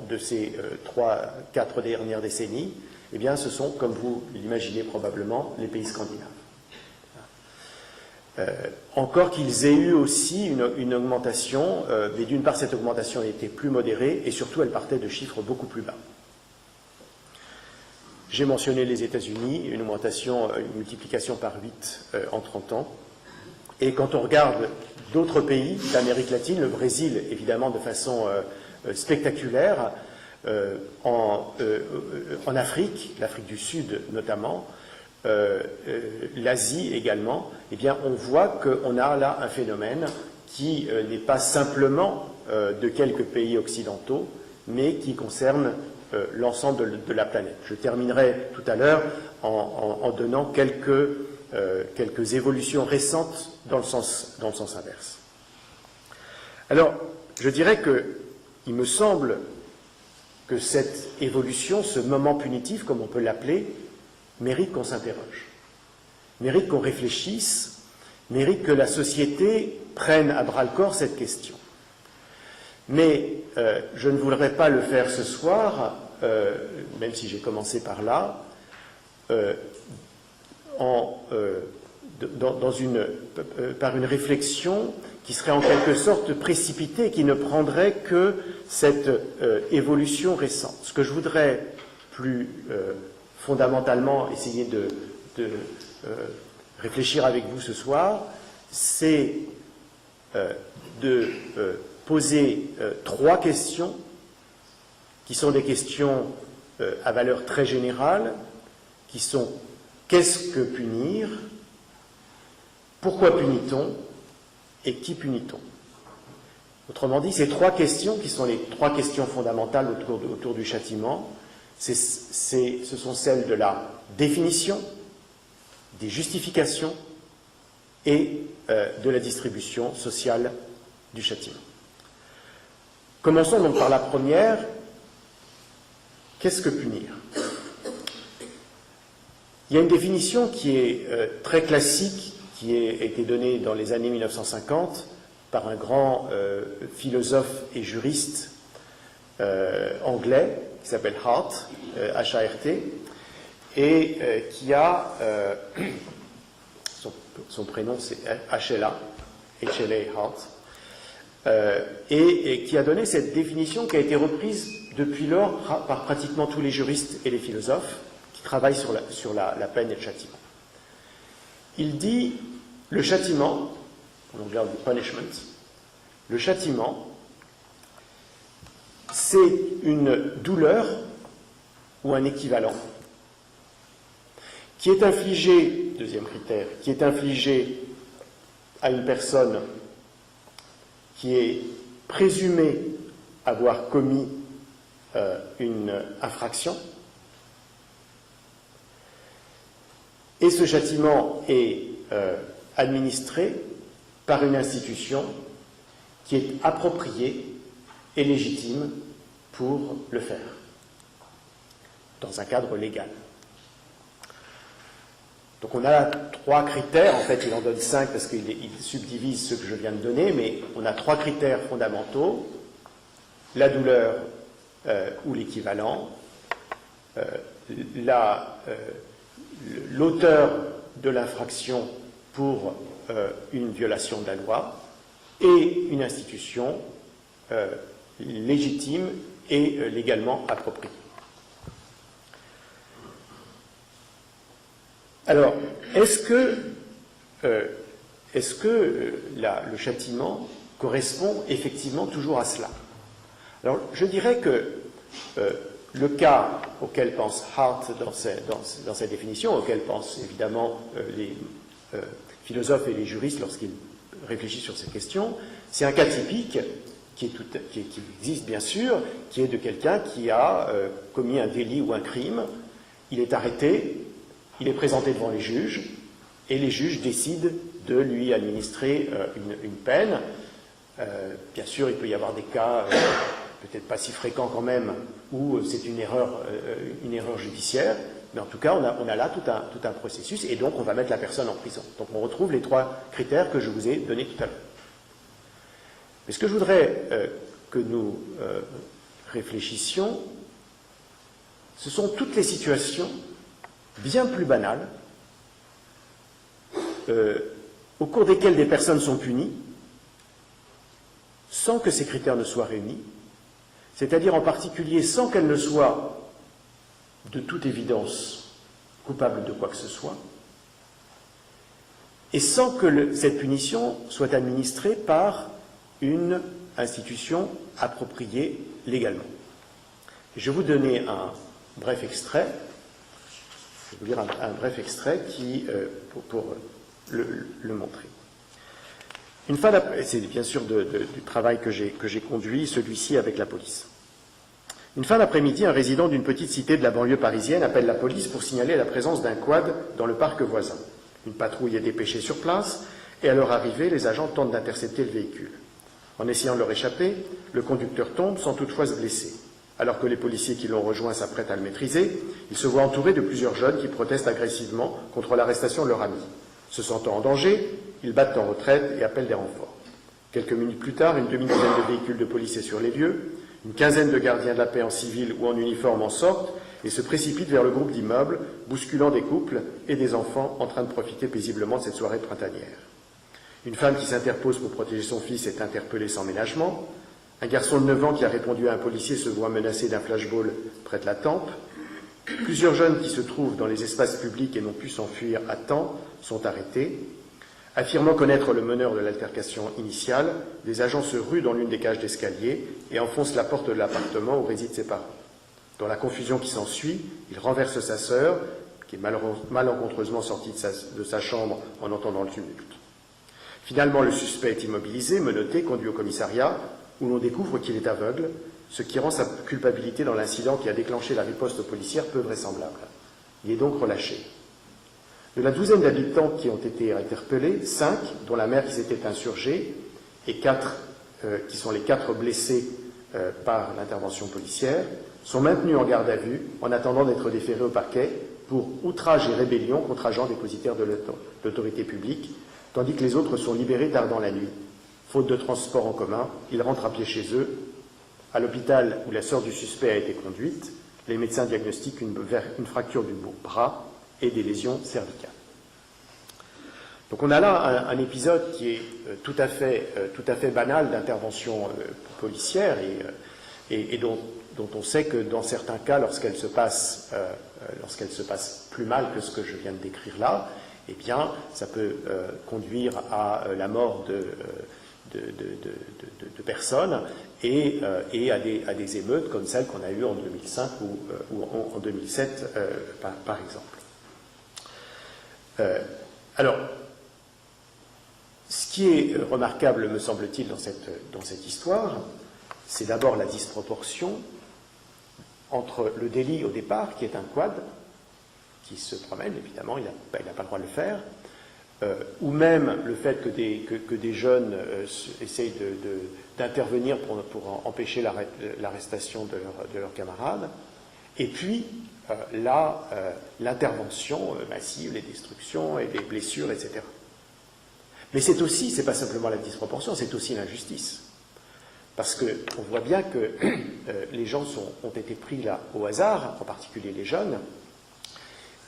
de ces 3-4 dernières décennies, eh bien, ce sont, comme vous l'imaginez probablement, les pays scandinaves. Encore qu'ils aient eu aussi une augmentation, mais d'une part, cette augmentation était plus modérée, et surtout, elle partait de chiffres beaucoup plus bas. J'ai mentionné les États-Unis, une multiplication par 8 en 30 ans. Et quand on regarde d'autres pays d'Amérique latine, le Brésil, évidemment, de façon spectaculaire, en Afrique, l'Afrique du Sud notamment, l'Asie également, eh bien, on voit qu'on a là un phénomène qui n'est pas simplement de quelques pays occidentaux, mais qui concerne l'ensemble de la planète. Je terminerai tout à l'heure en donnant quelques évolutions récentes dans le sens inverse. Alors, je dirais qu'il me semble que cette évolution, ce moment punitif, comme on peut l'appeler, mérite qu'on s'interroge, mérite qu'on réfléchisse, mérite que la société prenne à bras-le-corps cette question. Mais je ne voudrais pas le faire ce soir, même si j'ai commencé par là, par une réflexion qui serait en quelque sorte précipitée, qui ne prendrait que cette évolution récente. Ce que je voudrais plus fondamentalement essayer de réfléchir avec vous ce soir, c'est de poser 3 questions qui sont des questions à valeur très générale, qui sont: qu'est-ce que punir? Pourquoi punit-on? Et qui punit-on? Autrement dit, ces 3 questions, qui sont les 3 questions fondamentales autour du châtiment, ce sont celles de la définition, des justifications et de la distribution sociale du châtiment. Commençons donc par la première. Qu'est-ce que punir? Il y a une définition qui est très classique, qui a été donnée dans les années 1950 par un grand philosophe et juriste anglais qui s'appelle Hart, H-A-R-T, et qui a son prénom c'est H-L-A, H-L-A Hart, et qui a donné cette définition qui a été reprise depuis lors par pratiquement tous les juristes et les philosophes qui travaillent sur la peine et le châtiment. Il dit: le châtiment, en anglais on dit punishment, le châtiment, c'est une douleur ou un équivalent qui est infligé, deuxième critère, qui est infligé à une personne qui est présumée avoir commis une infraction, et ce châtiment est administré par une institution qui est appropriée et légitime pour le faire. dans un cadre légal. Donc on a 3 critères, en fait il en donne 5 parce qu'il subdivise ceux que je viens de donner, mais on a 3 critères fondamentaux: la douleur ou l'équivalent, l'auteur de l'infraction pour une violation de la loi, et une institution légitime et légalement appropriée. Alors, est-ce que le châtiment correspond effectivement toujours à cela? Alors, je dirais que le cas auquel pense Hart dans sa définition, auquel pensent évidemment les philosophes et les juristes lorsqu'ils réfléchissent sur ces questions, c'est un cas typique qui existe bien sûr, qui est de quelqu'un qui a commis un délit ou un crime. Il est arrêté, il est présenté devant les juges, et les juges décident de lui administrer une peine. Bien sûr, il peut y avoir des cas, peut-être pas si fréquents quand même, où c'est une erreur judiciaire, mais en tout cas, on a là tout un processus, et donc on va mettre la personne en prison. Donc on retrouve les 3 critères que je vous ai donnés tout à l'heure. Mais ce que je voudrais que nous réfléchissions, ce sont toutes les situations bien plus banales, au cours desquelles des personnes sont punies, sans que ces critères ne soient réunis, c'est-à-dire en particulier sans qu'elles ne soient de toute évidence coupables de quoi que ce soit, et sans que cette punition soit administrée par une institution appropriée légalement. Je vais vous donner un bref extrait. Je vais vous lire un bref extrait pour le montrer. C'est bien sûr du travail que j'ai conduit, celui-ci avec la police. Une fin d'après-midi, un résident d'une petite cité de la banlieue parisienne appelle la police pour signaler la présence d'un quad dans le parc voisin. Une patrouille est dépêchée sur place et à leur arrivée, les agents tentent d'intercepter le véhicule. En essayant de leur échapper, le conducteur tombe sans toutefois se blesser. Alors que les policiers qui l'ont rejoint s'apprêtent à le maîtriser, il se voit entouré de plusieurs jeunes qui protestent agressivement contre l'arrestation de leur ami. Se sentant en danger, ils battent en retraite et appellent des renforts. Quelques minutes plus tard, une demi-douzaine de véhicules de police est sur les lieux, une quinzaine de gardiens de la paix en civil ou en uniforme en sortent et se précipitent vers le groupe d'immeubles, bousculant des couples et des enfants en train de profiter paisiblement de cette soirée printanière. Une femme qui s'interpose pour protéger son fils est interpellée sans ménagement. Un garçon de 9 ans qui a répondu à un policier se voit menacé d'un flashball près de la tempe. Plusieurs jeunes qui se trouvent dans les espaces publics et n'ont pu s'enfuir à temps sont arrêtés. Affirmant connaître le meneur de l'altercation initiale, des agents se ruent dans l'une des cages d'escalier et enfoncent la porte de l'appartement où résident ses parents. Dans la confusion qui s'ensuit, il renverse sa sœur, qui est malencontreusement sortie de sa chambre en entendant le tumulte. Finalement, le suspect est immobilisé, menotté, conduit au commissariat, où l'on découvre qu'il est aveugle, ce qui rend sa culpabilité dans l'incident qui a déclenché la riposte policière peu vraisemblable. Il est donc relâché. De la douzaine d'habitants qui ont été interpellés, 5, dont la mère qui s'était insurgée, et 4, qui sont les 4 blessés par l'intervention policière, sont maintenus en garde à vue en attendant d'être déférés au parquet pour outrage et rébellion contre agents dépositaires de l'autorité publique, tandis que les autres sont libérés tard dans la nuit. Faute de transport en commun, ils rentrent à pied chez eux. À l'hôpital où la sœur du suspect a été conduite, les médecins diagnostiquent une fracture du bras et des lésions cervicales. Donc on a là un épisode qui est tout à fait banal d'intervention policière et dont on sait que dans certains cas, lorsqu'elle se passe plus mal que ce que je viens de décrire là, eh bien, ça peut conduire à la mort de personnes et à des émeutes comme celles qu'on a eues en 2005 ou en 2007, par exemple. Alors, ce qui est remarquable, me semble-t-il, dans cette histoire, c'est d'abord la disproportion entre le délit au départ, qui est un quad, qui se promène, évidemment, il n'a pas le droit de le faire, ou même le fait que des jeunes essayent d'intervenir pour empêcher l'arrestation de leurs camarades, Et puis, l'intervention massive, les destructions et les blessures, etc. Mais c'est pas simplement la disproportion, c'est aussi l'injustice. Parce qu'on voit bien que les gens ont été pris là au hasard, en particulier les jeunes,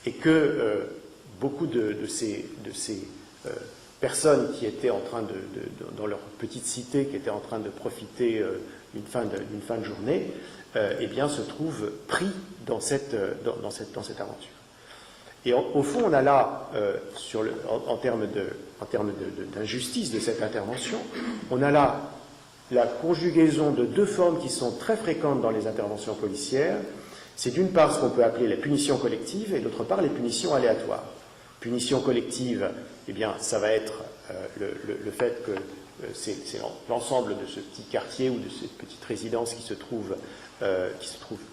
et que beaucoup de ces personnes qui étaient en train dans leur petite cité, qui étaient en train de profiter d'une fin de journée, eh bien, se trouvent pris dans cette aventure. Et au fond, on a là, en termes d'injustice de cette intervention, on a là la conjugaison de deux formes qui sont très fréquentes dans les interventions policières. C'est d'une part ce qu'on peut appeler la punition collective et d'autre part les punitions aléatoires. Punition collective, eh bien, ça va être le fait que c'est l'ensemble de ce petit quartier ou de cette petite résidence qui se trouve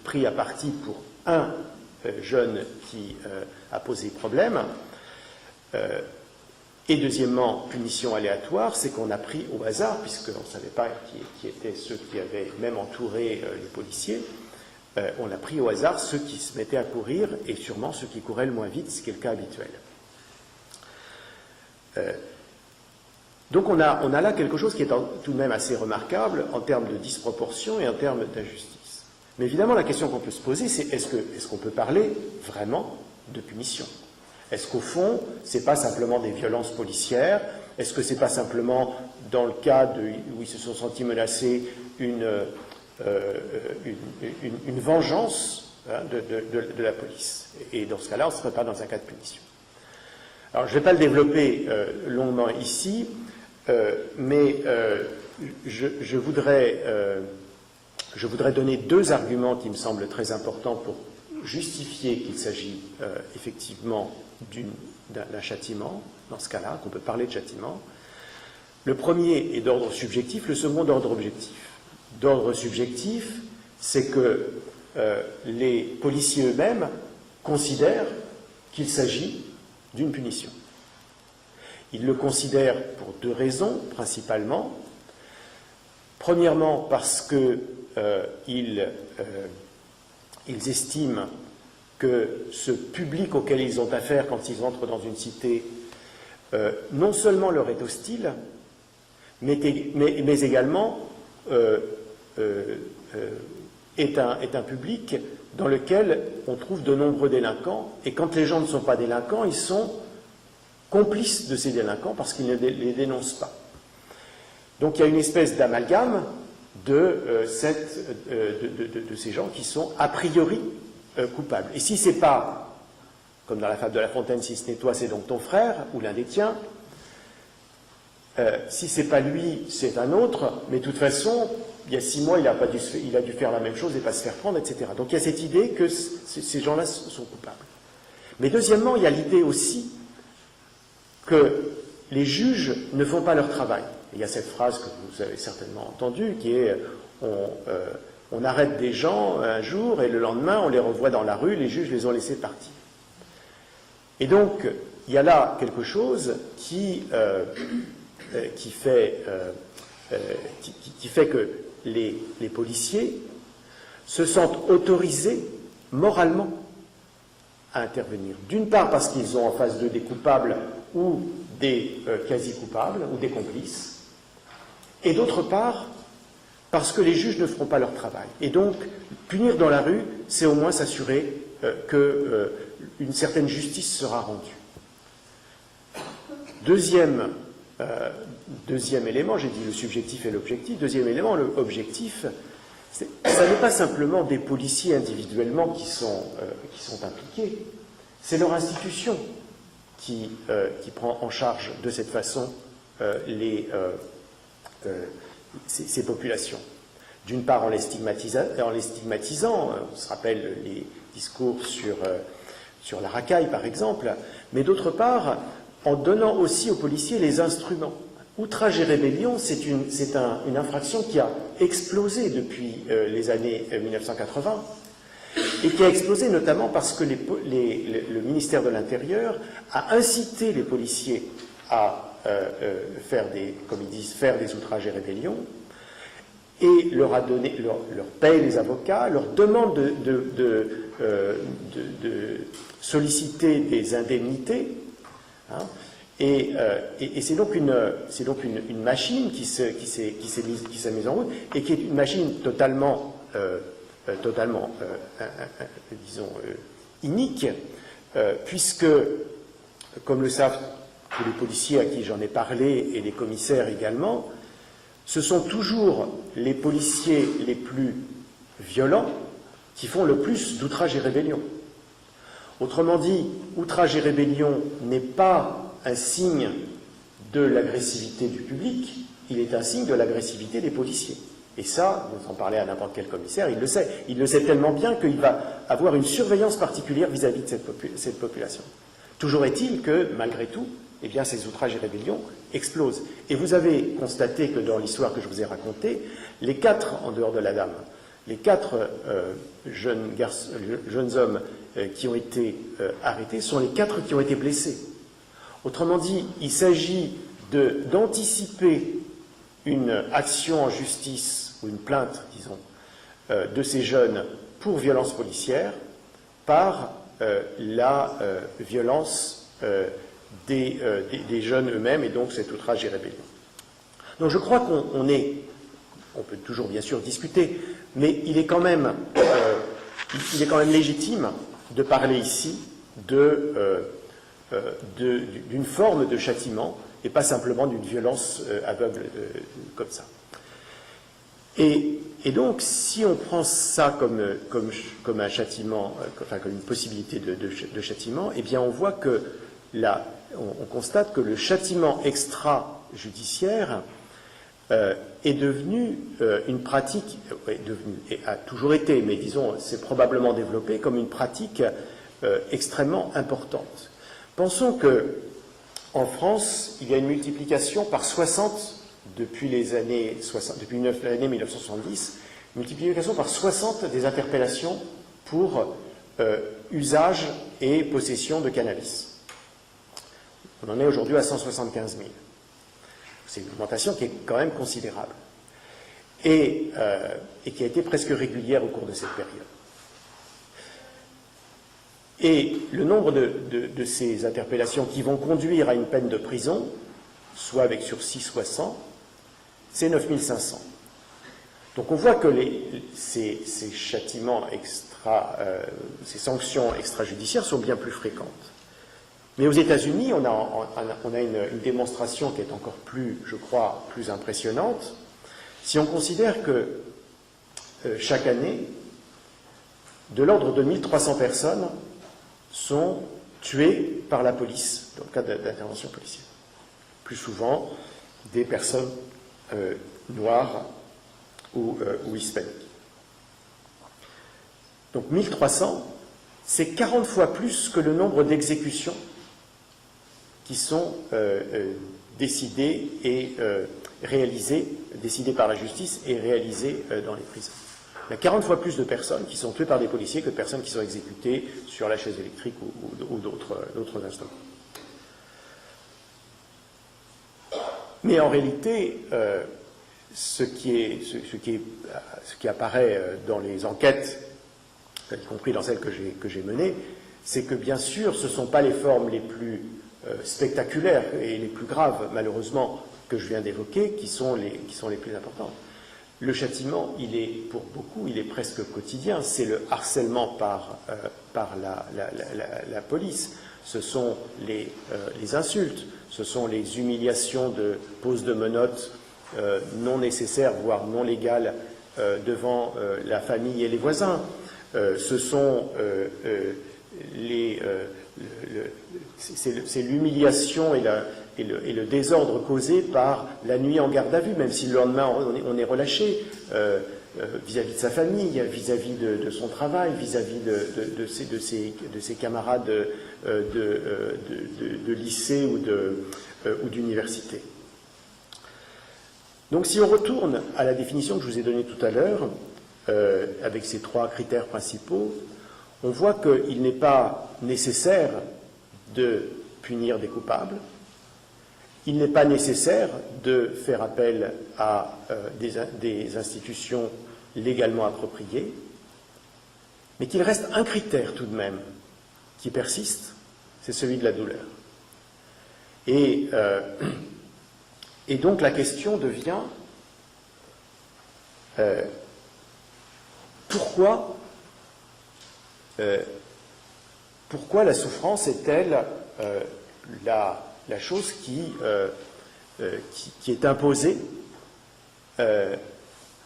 pris à partie pour un jeune qui a posé problème. Et deuxièmement, punition aléatoire, c'est qu'on a pris au hasard, puisqu'on ne savait pas qui étaient ceux qui avaient même entouré les policiers, on a pris au hasard ceux qui se mettaient à courir et sûrement ceux qui couraient le moins vite, ce qui est le cas habituel. Donc on a là quelque chose qui est tout de même assez remarquable en termes de disproportion et en termes d'injustice. Mais évidemment, la question qu'on peut se poser, c'est est-ce qu'on peut parler vraiment de punition ? Est-ce qu'au fond, ce n'est pas simplement des violences policières? Est-ce que ce n'est pas simplement, dans le cas où ils se sont sentis menacés, une vengeance de la police? Et dans ce cas-là, on ne serait pas dans un cas de punition. Alors, je ne vais pas le développer longuement ici, mais je voudrais donner deux arguments qui me semblent très importants pour justifier qu'il s'agit effectivement d'un châtiment, dans ce cas-là, qu'on peut parler de châtiment. Le premier est d'ordre subjectif, le second d'ordre objectif. D'ordre subjectif, c'est que les policiers eux-mêmes considèrent qu'il s'agit d'une punition. Ils le considèrent pour deux raisons, principalement. Premièrement, parce qu'ils estiment que ce public auquel ils ont affaire quand ils entrent dans une cité, non seulement leur est hostile, mais également est un public dans lequel on trouve de nombreux délinquants, et quand les gens ne sont pas délinquants, ils sont complices de ces délinquants parce qu'ils ne les dénoncent pas. Donc il y a une espèce d'amalgame de ces gens qui sont a priori coupables. Et si ce n'est pas, comme dans la fable de La Fontaine, si ce n'est toi, c'est donc ton frère, ou l'un des tiens, si ce n'est pas lui, c'est un autre, mais de toute façon, il y a 6 mois, il a dû faire la même chose et pas se faire prendre, etc. Donc il y a cette idée que ces gens-là sont coupables. Mais deuxièmement, il y a l'idée aussi que les juges ne font pas leur travail. Il y a cette phrase que vous avez certainement entendue, qui est on arrête des gens un jour et le lendemain on les revoit dans la rue, les juges les ont laissés partir. Et donc il y a là quelque chose qui fait que les policiers se sentent autorisés moralement à intervenir. D'une part parce qu'ils ont en face d'eux des coupables ou des quasi-coupables ou des complices, et d'autre part parce que les juges ne feront pas leur travail. Et donc, punir dans la rue, c'est au moins s'assurer qu'une certaine justice sera rendue. Deuxième élément, j'ai dit le subjectif et l'objectif. Deuxième élément, l'objectif, ça n'est pas simplement des policiers individuellement qui sont impliqués, c'est leur institution qui prend en charge de cette façon ces populations. D'une part en les stigmatisant, on se rappelle les discours sur la racaille par exemple, mais d'autre part en donnant aussi aux policiers les instruments. Outrage et rébellion, c'est une infraction qui a explosé depuis les années 1980 et qui a explosé notamment parce que le ministère de l'Intérieur a incité les policiers à faire des outrages et rébellions, et leur paye les avocats, leur demande de solliciter des indemnités. Hein, et c'est donc une machine qui s'est mise en route et qui est une machine totalement disons, inique, puisque, comme le savent tous les policiers à qui j'en ai parlé et les commissaires également, ce sont toujours les policiers les plus violents qui font le plus d'outrage et rébellion. Autrement dit, outrage et rébellion n'est pas un signe de l'agressivité du public, il est un signe de l'agressivité des policiers. Et ça, vous en parlez à n'importe quel commissaire, il le sait. Il le sait tellement bien qu'il va avoir une surveillance particulière vis-à-vis de cette population. Toujours est-il que, malgré tout, eh bien, ces outrages et rébellions explosent. Et vous avez constaté que dans l'histoire que je vous ai racontée, les 4, en dehors de la dame, les 4 jeunes hommes qui ont été arrêtés sont les 4 qui ont été blessés. Autrement dit, il s'agit d'anticiper une action en justice, ou une plainte, disons, de ces jeunes pour violence policière par la violence des jeunes eux-mêmes, et donc cet outrage et rébellion. Donc je crois on peut toujours bien sûr discuter, mais il est quand même légitime de parler ici d'une forme de châtiment et pas simplement d'une violence aveugle comme ça. Et donc, si on prend ça comme un châtiment, enfin comme une possibilité de châtiment, eh bien on voit que on constate que le châtiment extrajudiciaire est devenu une pratique, et a toujours été, mais disons, c'est probablement développé comme une pratique extrêmement importante. Pensons que en France, il y a une multiplication par 60 depuis l'année 1970, multiplication par 60 des interpellations pour usage et possession de cannabis. On en est aujourd'hui à 175 000. C'est une augmentation qui est quand même considérable et qui a été presque régulière au cours de cette période. Et le nombre de ces interpellations qui vont conduire à une peine de prison, soit avec sursis, soit sans, c'est 9500. Donc on voit que ces châtiments ces sanctions extrajudiciaires sont bien plus fréquentes. Mais aux États-Unis, on a une démonstration qui est encore plus, je crois, plus impressionnante. Si on considère que chaque année, de l'ordre de 1300 personnes sont tuées par la police dans le cadre d'intervention policière. Plus souvent, des personnes noires ou hispaniques. Donc 1300, c'est 40 fois plus que le nombre d'exécutions qui sont décidées et réalisées, décidées par la justice et réalisées dans les prisons. Il y a 40 fois plus de personnes qui sont tuées par des policiers que de personnes qui sont exécutées sur la chaise électrique ou d'autres instruments. Mais en réalité, ce qui apparaît dans les enquêtes, y compris dans celles que j'ai menées, c'est que bien sûr, ce ne sont pas les formes les plus spectaculaires et les plus graves, malheureusement, que je viens d'évoquer, qui sont les plus importantes. Le châtiment, pour beaucoup, il est presque quotidien. C'est le harcèlement par la police. Ce sont les insultes, ce sont les humiliations de pose de menottes non nécessaires, voire non légales, devant la famille et les voisins. Ce sont c'est l'humiliation et le désordre causé par la nuit en garde à vue, même si le lendemain on est relâché vis-à-vis de sa famille, vis-à-vis de son travail, vis-à-vis de ses camarades de lycée ou d'université. Donc si on retourne à la définition que je vous ai donnée tout à l'heure, avec ces 3 critères principaux, on voit qu'il n'est pas nécessaire de punir des coupables il n'est pas nécessaire de faire appel à des institutions légalement appropriées, mais qu'il reste un critère tout de même qui persiste, c'est celui de la douleur. Et donc la question devient pourquoi la souffrance est-elle la chose qui est imposée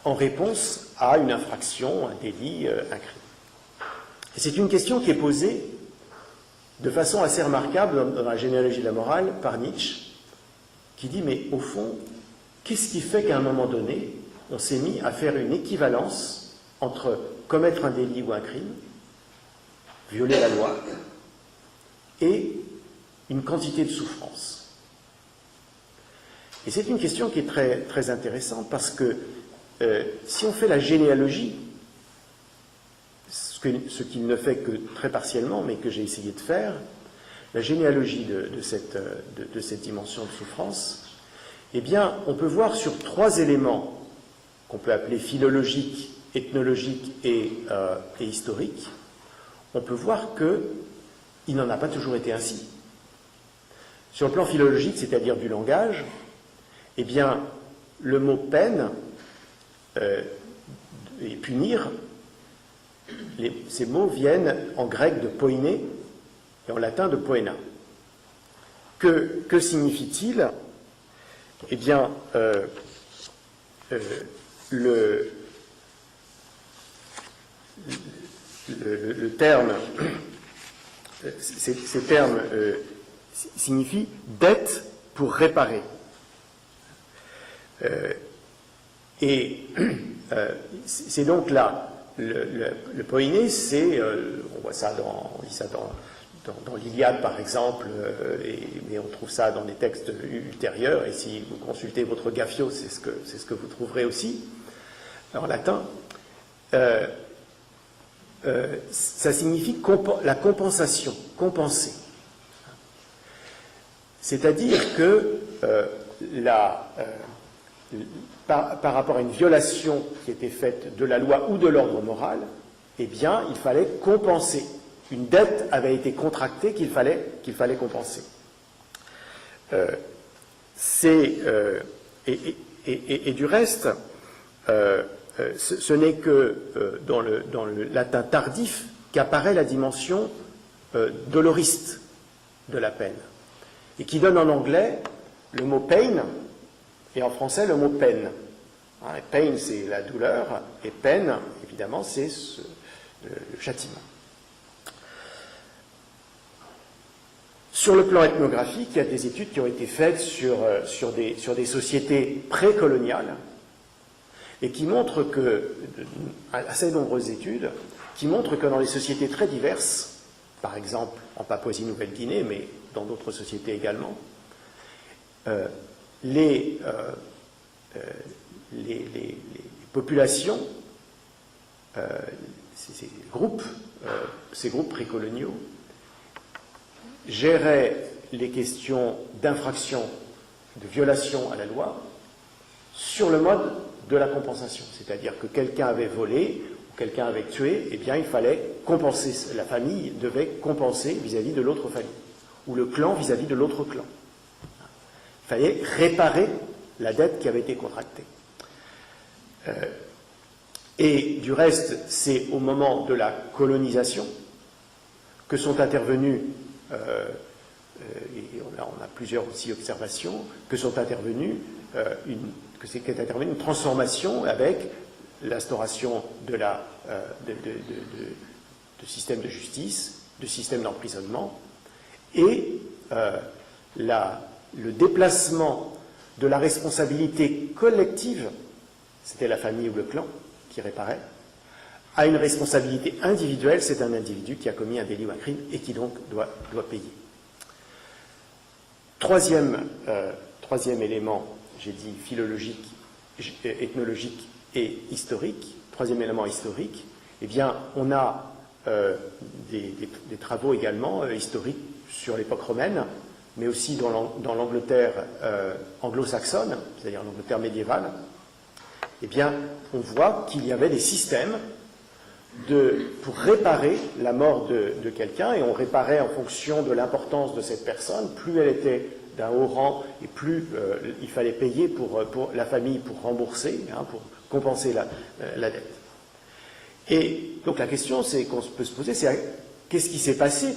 en réponse à une infraction, un délit, un crime. Et c'est une question qui est posée de façon assez remarquable dans la généalogie de la morale par Nietzsche, qui dit, mais au fond, qu'est-ce qui fait qu'à un moment donné, on s'est mis à faire une équivalence entre commettre un délit ou un crime, violer la loi, et une quantité de souffrance. Et c'est une question qui est très, très intéressante parce que si on fait la généalogie, ce qu'il ne fait que très partiellement, mais que j'ai essayé de faire, la généalogie de cette dimension de souffrance, eh bien, on peut voir sur 3 éléments qu'on peut appeler philologiques, ethnologiques et historiques, on peut voir qu'il n'en a pas toujours été ainsi. Sur le plan philologique, c'est-à-dire du langage, eh bien, le mot peine et punir, ces mots viennent en grec de poiné et en latin de poena. Que signifie-t-il? Eh bien, le terme, ces termes signifient dette pour réparer. Et c'est donc là, le poiné, c'est, on voit ça on lit ça dans l'Iliade par exemple, mais on trouve ça dans des textes ultérieurs, et si vous consultez votre Gaffio, c'est ce que vous trouverez aussi, en latin. Ça signifie la compensation, compenser. C'est-à-dire que par rapport à une violation qui était faite de la loi ou de l'ordre moral, eh bien, il fallait compenser. Une dette avait été contractée qu'il fallait compenser. Et du reste, ce n'est que dans le latin tardif qu'apparaît la dimension doloriste de la peine, et qui donne en anglais le mot pain, et en français le mot peine. Pain, c'est la douleur, et peine, évidemment, c'est le châtiment. Sur le plan ethnographique, il y a des études qui ont été faites sur des sociétés précoloniales, et qui montrent assez nombreuses études, qui montrent que dans les sociétés très diverses, par exemple en Papouasie-Nouvelle-Guinée, mais dans d'autres sociétés également, les populations, ces groupes précoloniaux, géraient les questions d'infraction, de violation à la loi, sur le mode de la compensation. C'est-à-dire que quelqu'un avait volé, ou quelqu'un avait tué, eh bien il fallait compenser, la famille devait compenser vis-à-vis de l'autre famille, ou le clan vis-à-vis de l'autre clan. Il fallait réparer la dette qui avait été contractée. Et du reste, c'est au moment de la colonisation que sont intervenus, et on a plusieurs aussi observations, qu'est intervenue une transformation avec l'instauration de systèmes de justice, de systèmes d'emprisonnement, et le déplacement de la responsabilité collective, c'était la famille ou le clan qui réparait, à une responsabilité individuelle, c'est un individu qui a commis un délit ou un crime et qui donc doit payer. Troisième élément, j'ai dit philologique, ethnologique et historique. Troisième élément historique, eh bien, on a des travaux également historiques sur l'époque romaine, mais aussi dans l'Angleterre anglo-saxonne, c'est-à-dire l'Angleterre médiévale, eh bien, on voit qu'il y avait des systèmes pour réparer la mort de quelqu'un, et on réparait en fonction de l'importance de cette personne. Plus elle était d'un haut rang, et plus il fallait payer pour la famille pour rembourser, pour compenser la dette. Et donc la question qu'on peut se poser, c'est qu'est-ce qui s'est passé,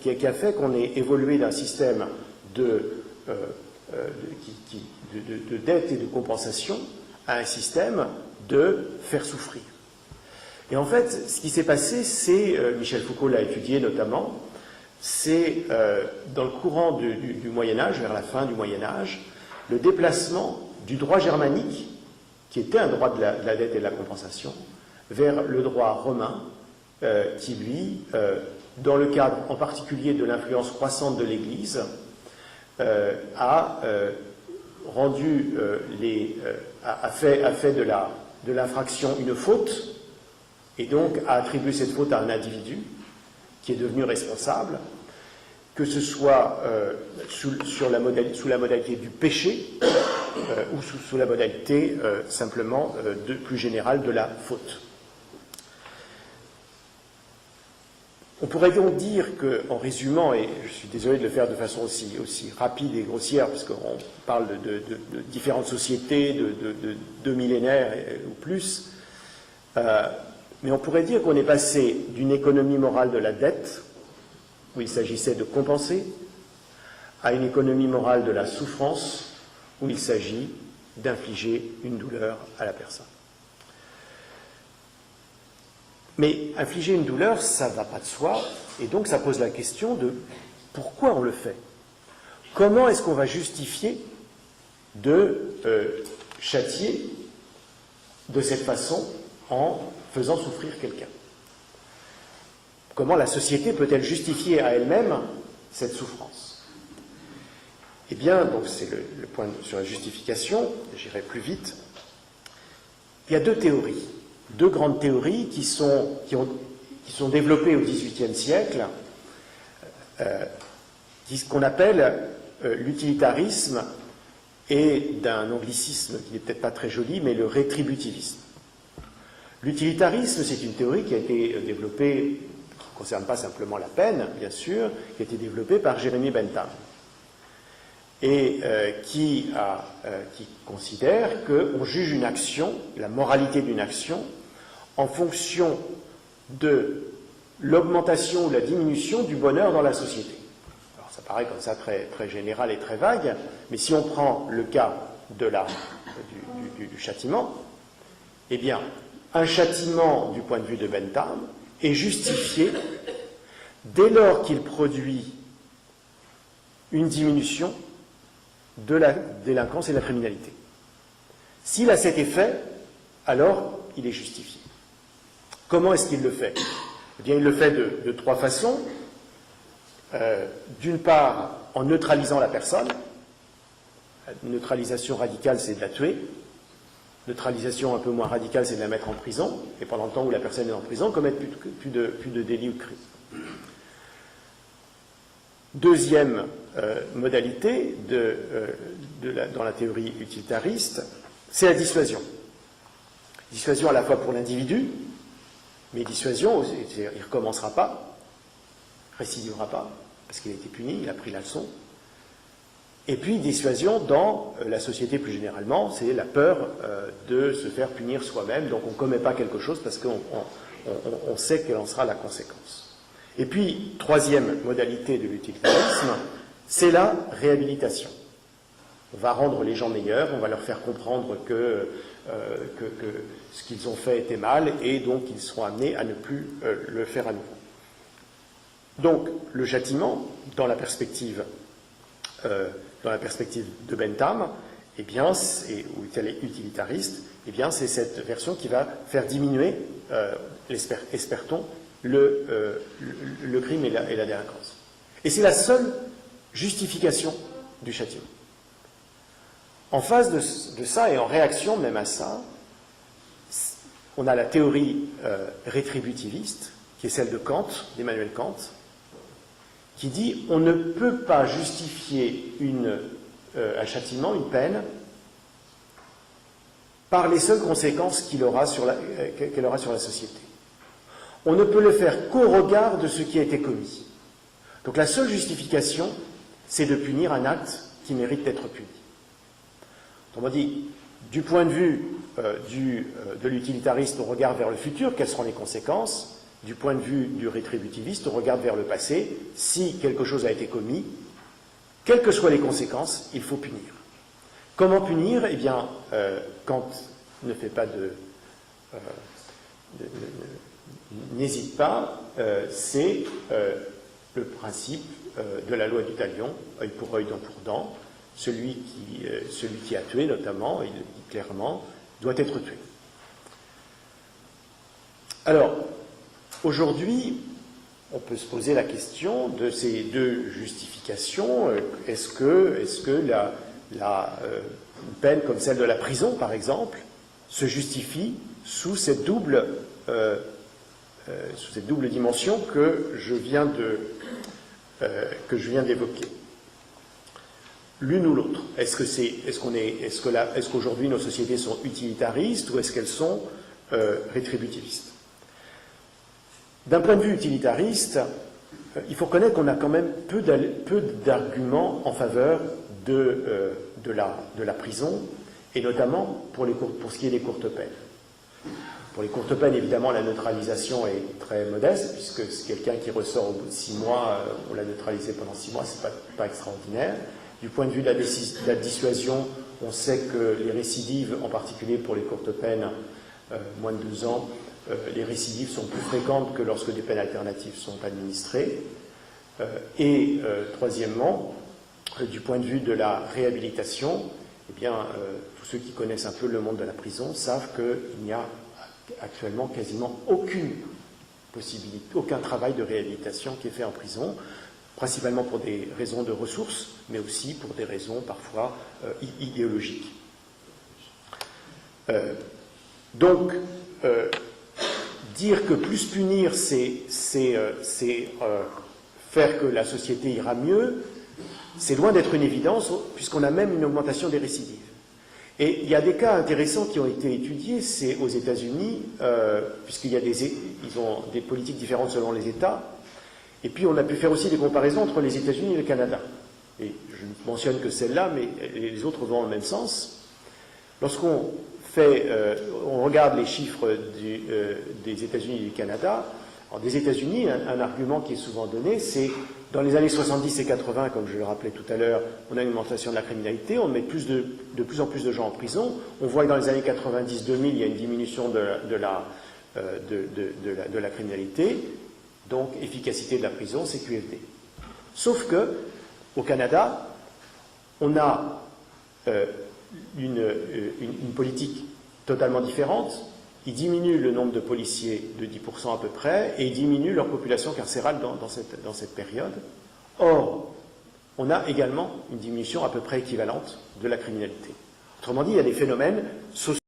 qui a fait qu'on ait évolué d'un système de dette et de compensation à un système de faire souffrir. Et en fait, ce qui s'est passé, c'est, Michel Foucault l'a étudié notamment, c'est dans le courant du Moyen-Âge, vers la fin du Moyen-Âge, le déplacement du droit germanique, qui était un droit de la dette et de la compensation, vers le droit romain, qui, lui, dans le cadre en particulier de l'influence croissante de l'Église, a fait de l'infraction une faute, et donc a attribué cette faute à un individu qui est devenu responsable, que ce soit sous la modalité du péché ou sous la modalité simplement plus générale de la faute. On pourrait donc dire qu'en résumant, et je suis désolé de le faire de façon aussi rapide et grossière, parce qu'on parle de différentes sociétés, de 2 millénaires ou plus, mais on pourrait dire qu'on est passé d'une économie morale de la dette, où il s'agissait de compenser, à une économie morale de la souffrance, où il s'agit d'infliger une douleur à la personne. Mais infliger une douleur, ça ne va pas de soi, et donc ça pose la question de pourquoi on le fait. Comment est-ce qu'on va justifier de châtier de cette façon en faisant souffrir quelqu'un? Comment la société peut-elle justifier à elle-même cette souffrance? Eh bien, donc c'est le point sur la justification, j'irai plus vite. Il y a deux théories. Deux grandes théories qui sont développées au XVIIIe siècle, ce qu'on appelle l'utilitarisme, et d'un anglicisme qui n'est peut-être pas très joli, mais le rétributivisme. L'utilitarisme, c'est une théorie qui a été développée, qui ne concerne pas simplement la peine, bien sûr, qui a été développée par Jeremy Bentham, et qui considère qu'on juge une action, la moralité d'une action, en fonction de l'augmentation ou la diminution du bonheur dans la société. Alors ça paraît comme ça très, très général et très vague, mais si on prend le cas du châtiment, eh bien, un châtiment, du point de vue de Bentham, est justifié dès lors qu'il produit une diminution de la délinquance et de la criminalité. S'il a cet effet, alors il est justifié. Comment est-ce qu'il le fait? Eh bien, il le fait de trois façons. D'une part, en neutralisant la personne. La neutralisation radicale, c'est de la tuer. Neutralisation un peu moins radicale, c'est de la mettre en prison. Et pendant le temps où la personne est en prison, commettre plus de délits ou de crimes. Deuxième modalité dans la théorie utilitariste, c'est la dissuasion. Dissuasion à la fois pour l'individu, mais dissuasion, il ne recommencera pas, récidivera pas, parce qu'il a été puni, il a pris la leçon. Et puis dissuasion dans la société plus généralement, c'est la peur de se faire punir soi-même, donc on ne commet pas quelque chose parce qu'on sait quelle en sera la conséquence. Et puis, troisième modalité de l'utilitarisme, c'est la réhabilitation. On va rendre les gens meilleurs, on va leur faire comprendre que ce qu'ils ont fait était mal, et donc ils seront amenés à ne plus le faire à nouveau. Donc, le châtiment, dans la perspective de Bentham, eh bien, ou utilitariste, eh bien, c'est cette version qui va faire diminuer, espère-t-on, le crime et la délinquance. Et c'est la seule justification du châtiment. En face de ça, et en réaction même à ça, on a la théorie rétributiviste, qui est celle de Kant, d'Emmanuel Kant, qui dit on ne peut pas justifier un châtiment, une peine, par les seules conséquences qu'elle aura sur la société. On ne peut le faire qu'au regard de ce qui a été commis. Donc la seule justification, c'est de punir un acte qui mérite d'être puni. Autrement dit, du point de vue de l'utilitariste, on regarde vers le futur, quelles seront les conséquences. Du point de vue du rétributiviste, on regarde vers le passé. Si quelque chose a été commis, quelles que soient les conséquences, il faut punir. Comment punir? Eh bien, Kant ne fait pas n'hésite pas, c'est le principe de la loi du talion, œil pour œil, dent pour dent. Celui qui a tué, notamment, il le dit clairement, doit être tué. Alors, aujourd'hui, on peut se poser la question de ces deux justifications. Est-ce que une peine comme celle de la prison, par exemple, se justifie sous cette double dimension que je viens d'évoquer? L'une ou l'autre. Est-ce qu'aujourd'hui nos sociétés sont utilitaristes ou est-ce qu'elles sont rétributivistes? D'un point de vue utilitariste, il faut reconnaître qu'on a quand même peu d'arguments en faveur de la prison, et notamment pour ce qui est des courtes peines. Pour les courtes peines, évidemment, la neutralisation est très modeste, puisque c'est quelqu'un qui ressort au bout de 6 mois, on l'a neutralisé pendant 6 mois, c'est pas extraordinaire. Du point de vue de la dissuasion, on sait que les récidives, en particulier pour les courtes peines, moins de 2 ans, les récidives sont plus fréquentes que lorsque des peines alternatives sont administrées. Et troisièmement, du point de vue de la réhabilitation, eh bien, tous ceux qui connaissent un peu le monde de la prison savent qu'il n'y a actuellement quasiment aucune possibilité, aucun travail de réhabilitation qui est fait en prison, principalement pour des raisons de ressources, mais aussi pour des raisons parfois idéologiques. Donc, dire que plus punir, c'est faire que la société ira mieux, c'est loin d'être une évidence, puisqu'on a même une augmentation des récidives. Et il y a des cas intéressants qui ont été étudiés, c'est aux États-Unis, puisqu'ils ont des politiques différentes selon les États, et puis on a pu faire aussi des comparaisons entre les États-Unis et le Canada. Et je ne mentionne que celle-là, mais les autres vont dans le même sens. Lorsqu'on on regarde les chiffres des États-Unis et du Canada, alors des États-Unis, un argument qui est souvent donné, c'est dans les années 70 et 80, comme je le rappelais tout à l'heure, on a une augmentation de la criminalité, on met de plus en plus de gens en prison. On voit que dans les années 90-2000, il y a une diminution de la criminalité, donc efficacité de la prison, c'est QFD. Sauf que, au Canada, on a une politique totalement différente. Ils diminuent le nombre de policiers de 10% à peu près, et ils diminuent leur population carcérale dans cette période. Or, on a également une diminution à peu près équivalente de la criminalité. Autrement dit, il y a des phénomènes sociaux